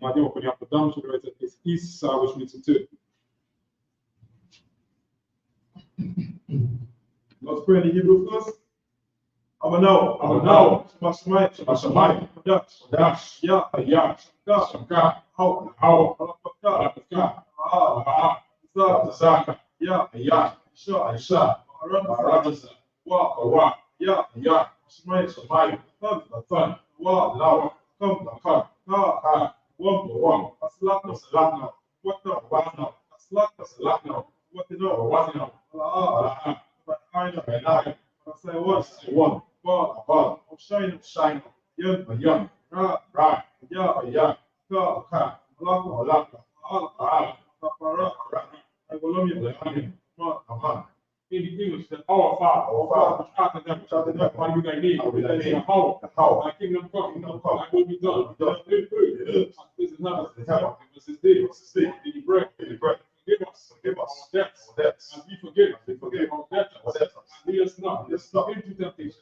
Madam, open up the down to the right, it's east, which means to two. Let's pray in the Hebrew first. Abanaw. Shemashmai. Dash. Ya. Shamka. How. Alapaka. Zaka. Ya. Aisha. Barabasa. Wa. Ya. Shemai. Thun. Lawa. Ka. Wam. Aslakno. Watno. Aslakno. Watino. One. Shine. Yum. Ra. Ya. Ka. Alaka. In the English, that our Father, which art in heaven, what do thy name? How? Thy kingdom come, thy will be done. This is not this is day. Daily bread. Forgive us our debts, as we forgive our debtors. And lead us not into temptation.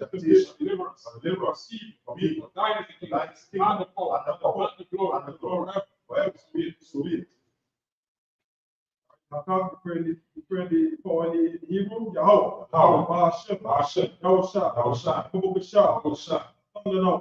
Deliver us from evil. Thine is the kingdom, and the power, and the glory, forever. So be it. Now, we pray the power in the Hebrew. Yahweh. Hashem. Yahusha. Bubukasha. Thunder now.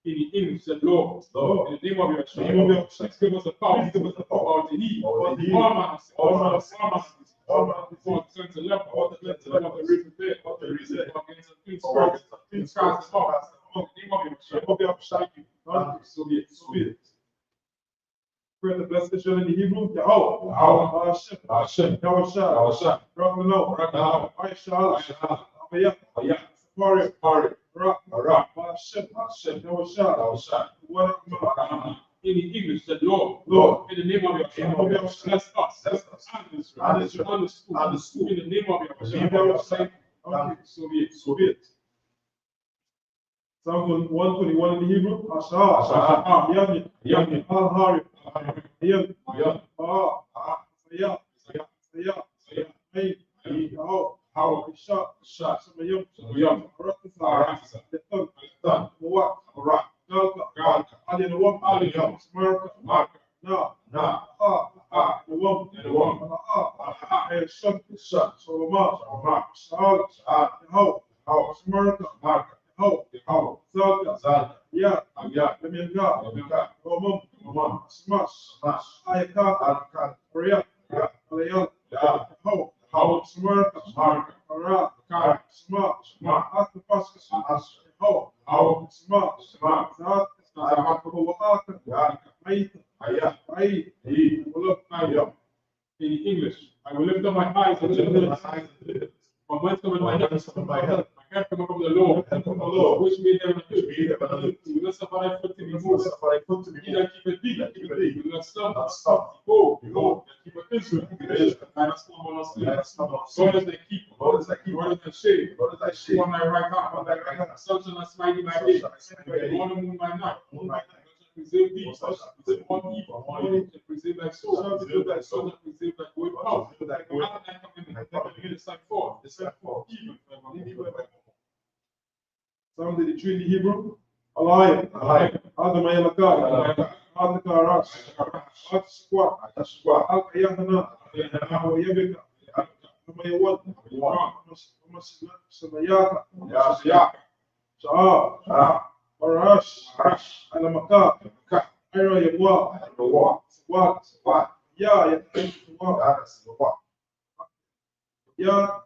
In the English, said Lord, in the name of your Son, give us the power to heal all manner of for the sense of leper, the reason there, against the clean spirits, in the name of your Son, so be it. Pray the blessed Israel in the Hebrew. Yahweh. Hashem. Yahusha. Rakmano. Aisha. Safari. Rak. Hashem. Yahusha. In the English, said Lord, in the name of your Son, bless us, and the school, in the name of your Son, so be it. Psalm 121 in the Hebrew. Asha. Yam. Al-Hari. Yam. Sayah. How. Isha. Samayam. Ratasa. Detan. Mawak. Galka. Aliyam. Samarka. Na. Nawam. Shak. Solomah. Shahal. How. Samarka. Ho, How? Zalka, Zalka. Ya, Ya. Lemenga, Lemenga. Romum, Roman. Smash, Smash. Ayaka, Alkan. Ria, Ya. Alayal, Ya. Ho, How? Smarka, Smarka. Ara, Kara. Sma, Sma. Atapaskas, Smash. Ho, How? Sma, Sma. Zat, Zat. Hoaka, Ya. Aita, Aya. Ai, He. Uluk, Ya. In English, I will lift up my eyes unto the hills. From whence cometh my help? My help cometh from the Lord, which made heaven and earth. He will not suffer thy foot to be moved. He that keepeth thee will not slumber. Behold, that keepeth Israel, and has come on us. God is thy keeper. God is thy shade. On thy right hand. The sun shall not smite thee by day. Nor the moon by night. Preserve thee from all evil. To preserve thy soul. To preserve thy going out. And thy coming in. This time forth. Even forever. Psalm 83 in the Hebrew. Alaya, Adamay Lakar, Adakarash, Atskwa, Alkayahana, Yabika, Amayawat, Samayaka, Sha'a, Arash, Alamaka, Ira Yamwa, Swat, Ya, Ya,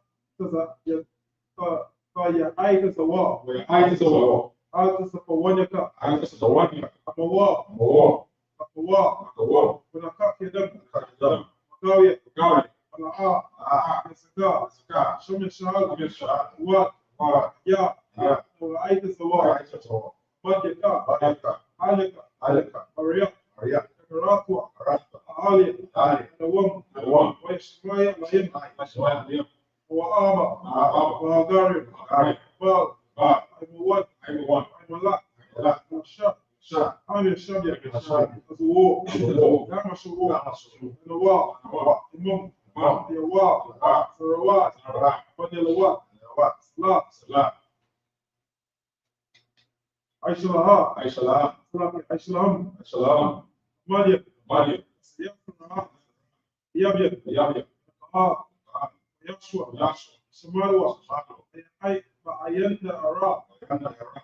Ya, Aika Sawa, Where eyes is a wall. Alta Sapawanyaka, Eyes is a one. Amawa, A wall. Akawa, A wall. Punaka Kedam, Cut it down. Makawi, Go. Ala'a, Ah. Yasaka, Sky. Shumin Shahal, Give shot. Wat, What? Ya, Ya. Aita Sawa, Eyes is a wall. Makeka, Alika. Alika, Alika. Maria, Maria. Karatwa, Rasta. Ali, Ali. Nawam, Nawam. Washmaya, Layim, Ismail. Wa'aba, Abba. Wahagari, Agari. Bal, Ba. Imuwat, Everyone. Imalak, Ela. Mashak, Shot. Amir Shabia, Shabia. Azuwo, Azuwo. Yamashawo, Namasu. Nawa, Nawa. Imam, Imam. Yawa, Ba. Sarawat, Sarah. Vanilawat, Nawa. Slat, Salah. Aishalaha, Aishalah. Aishalaham, Shalom. Maryam, Maria. Siyafna, Yabya, Yabya. Yashua, Yashu. Samarwa, Manu. Ayanta Ara, Yanda. Yara.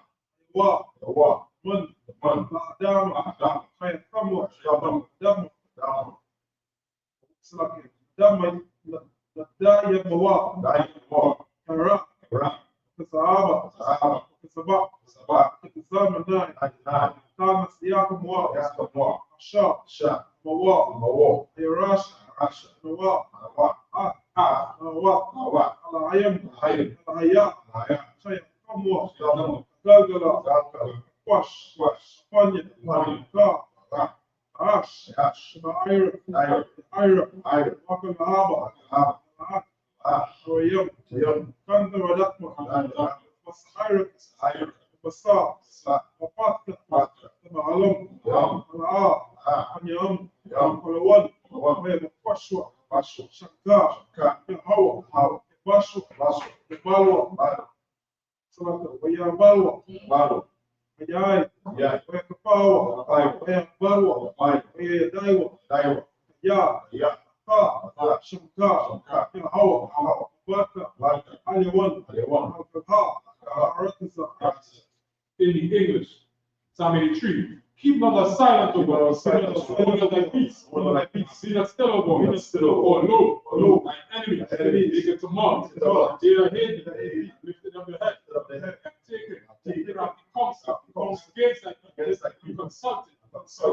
Wa, Yawa. Man, Man. Adama, Adam. Khayatamwa, Shabam. Dam, Dam. Salaki, Dam, Nada Yamawa, Dai. Wa. Kara, Ra. Kasahaba, Sahaba. Kasaba, Sabah. Kazama Nai, 99. Kama Siyakamwa, Yaska. Wa. Asha, Sha. Mawa, Mawo. Ayarash, Rasha. Nawa, Wa. Ah, Nawa, Nawa. Alayam, Hayim. Alaya, Maya. Shayakamwa, Shalom. Galgala, Galgal. Wash, Wash. Panya, Panya. Ka, Ra. Ash, Yash. Ira, Ira. Ira, Ira. Wakalahaba, Hab. Ah, Royam, Yum. Kanda Radakma, Nanda. Ira, Ira. Basa, Sa. Wapata, Patra. Mahalam, Yum. Alaa, Ah. Anyam, Yum. Kalawad, Wa. Waya Pashwa, Pashu. Shaka, Ka. Hawa, Hawa. Bashu, Pashu. Balwa, Balo. Salata, Waya Balwa, Balo. Ayai, Yai. Waya Kapawa, Pai. Waya Balwa, Pai. Waya Daiwa, Daiwa. Ya, Ya. Ka, Ka. Shamka, Ka. Hawa, Hawa. Baka, Baka. Aliwan, Aliwan. Alkaha, Aratisa, Practice. In the English, Psalm 83. Keep not silent, O God. Hold not thy peace. Hold thy peace. Be not still, O God. Be not still, O God. For lo, thine Thine enemies, enemies, they get to mock. they mock. They are hid, lifted up the head, and taken up the counsel. Against thy people, consulted.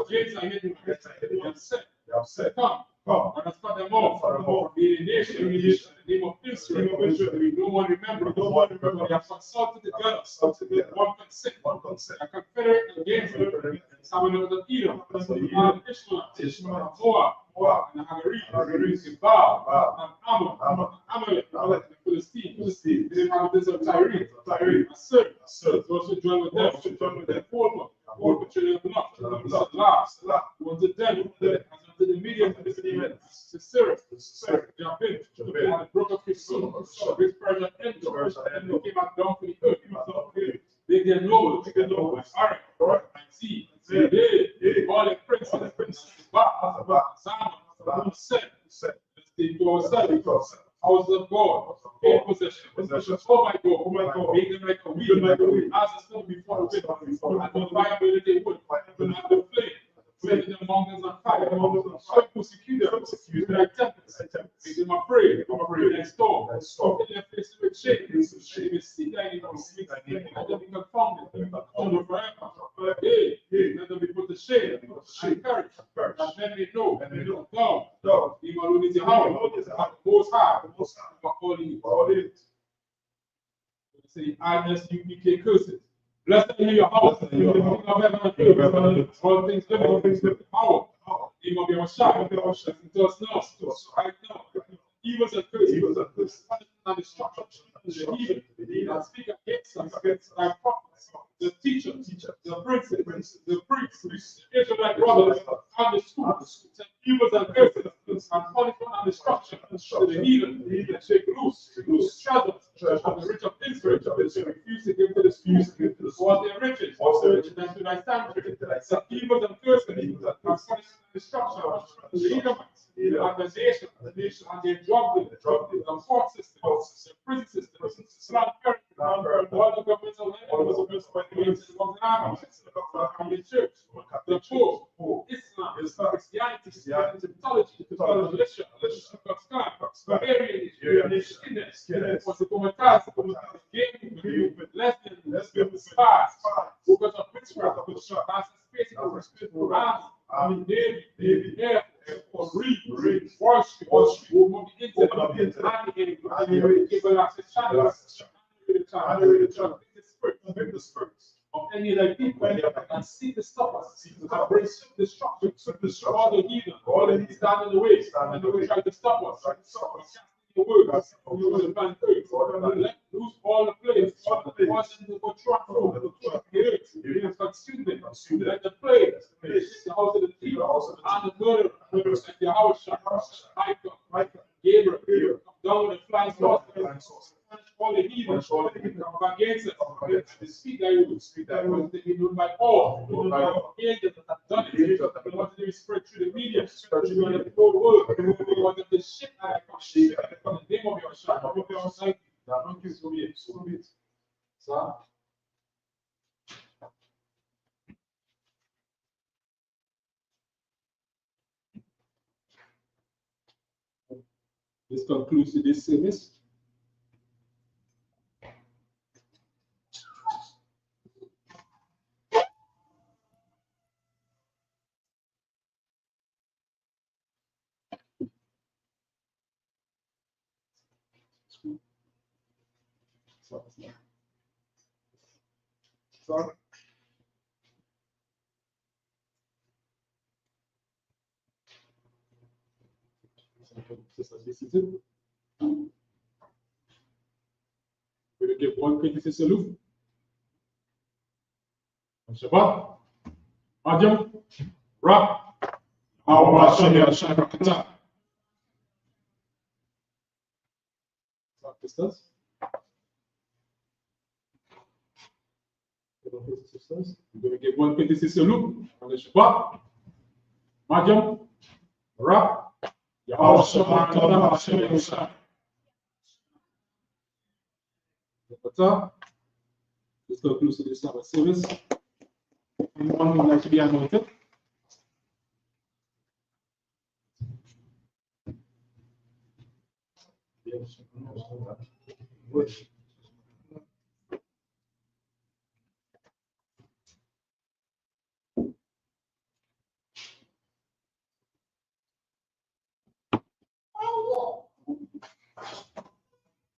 Against thy hidden, they have said, Come, and has cut them off. Be a nation, in the name of Israel. We no one remember. They have consulted together. One consent. A confederate against Simon of the Edom, Ishmael, Moab, and Hagarees, Gebal, and Ammon, Amalek, the Philistines, the inhabitants of Tyre, Assyria, those who join with them, Fulma, children of Noah, Salah, who was the devil, and unto the medium, Sisera, Jabin, and the brook of Kishon, which Persia entered, and they came out down to the earth. They get noble, Arak, and see, all the princes, Zama, said, let's take to ourselves, house of God, in possession, possessions. Oh my God, make them like a wheel, as a stone before the wind, and the viability wood, and the flame, setting the mountains on fire, so persecute them, like tempest, make them afraid, like storm, in their face with shame, they may see thy name, and them be confounded, forever. Hey, let them be put to shame, and courage, and then they know, God, even alone is Yahweh, most high, for all it. Say ISUPK curses. Blessed be your house, King of heaven and earth, all things living, power, name of your shine, to us now, right now. Evils and curses, and destruction, the evil, and speak against us, thy prophets, the teachers, the princes, the priests, the Israelite brothers, and the schools, evils and curses, and punishment and destruction, to the heathen, and shake loose, treasures, and the rich of Israel, refuse to give to the few, for their riches, and to thy sanctuary, the evils and curses, and punishment and destruction, to the Edomites, and the nation, and their drug dealers, the court system, the prison system, slum parent, all the governmental entities, and the church, the poor, Islam, Christianity, mythology, religion, Aryan, skinheads, gaming, lesbians, spies, because of witchcraft, army, navy, air force, read, worship, open up the internet, cable access channels, the spirits of any other people, and seek to stop us, and bring destruction, all the heathen, stand in the way, try to stop us, the word, let loose all the plagues, watch them to go track through the earth, consume them, let the plague, the house of the thief, and the murder, like the house, Micah, Gabriel, come down with the flying saucers, all the heathen, come against us, and speak thy word, they be known by all, angels that have done it, they want to be spread through the media, spread through the whole world, they want the shit out of the name of your shine, thank you, so be it. So, this concludes today's service. Sorry. We're going to give one courtesy salute. On Shabbat, Madam, Rap, our Shakata. Sisters. Sisters. We're going to give one courtesy salute on the Shabbat. Madam, Rap, our Shakata. This concludes the Sabbath service. Anyone would like to be anointed? Yes.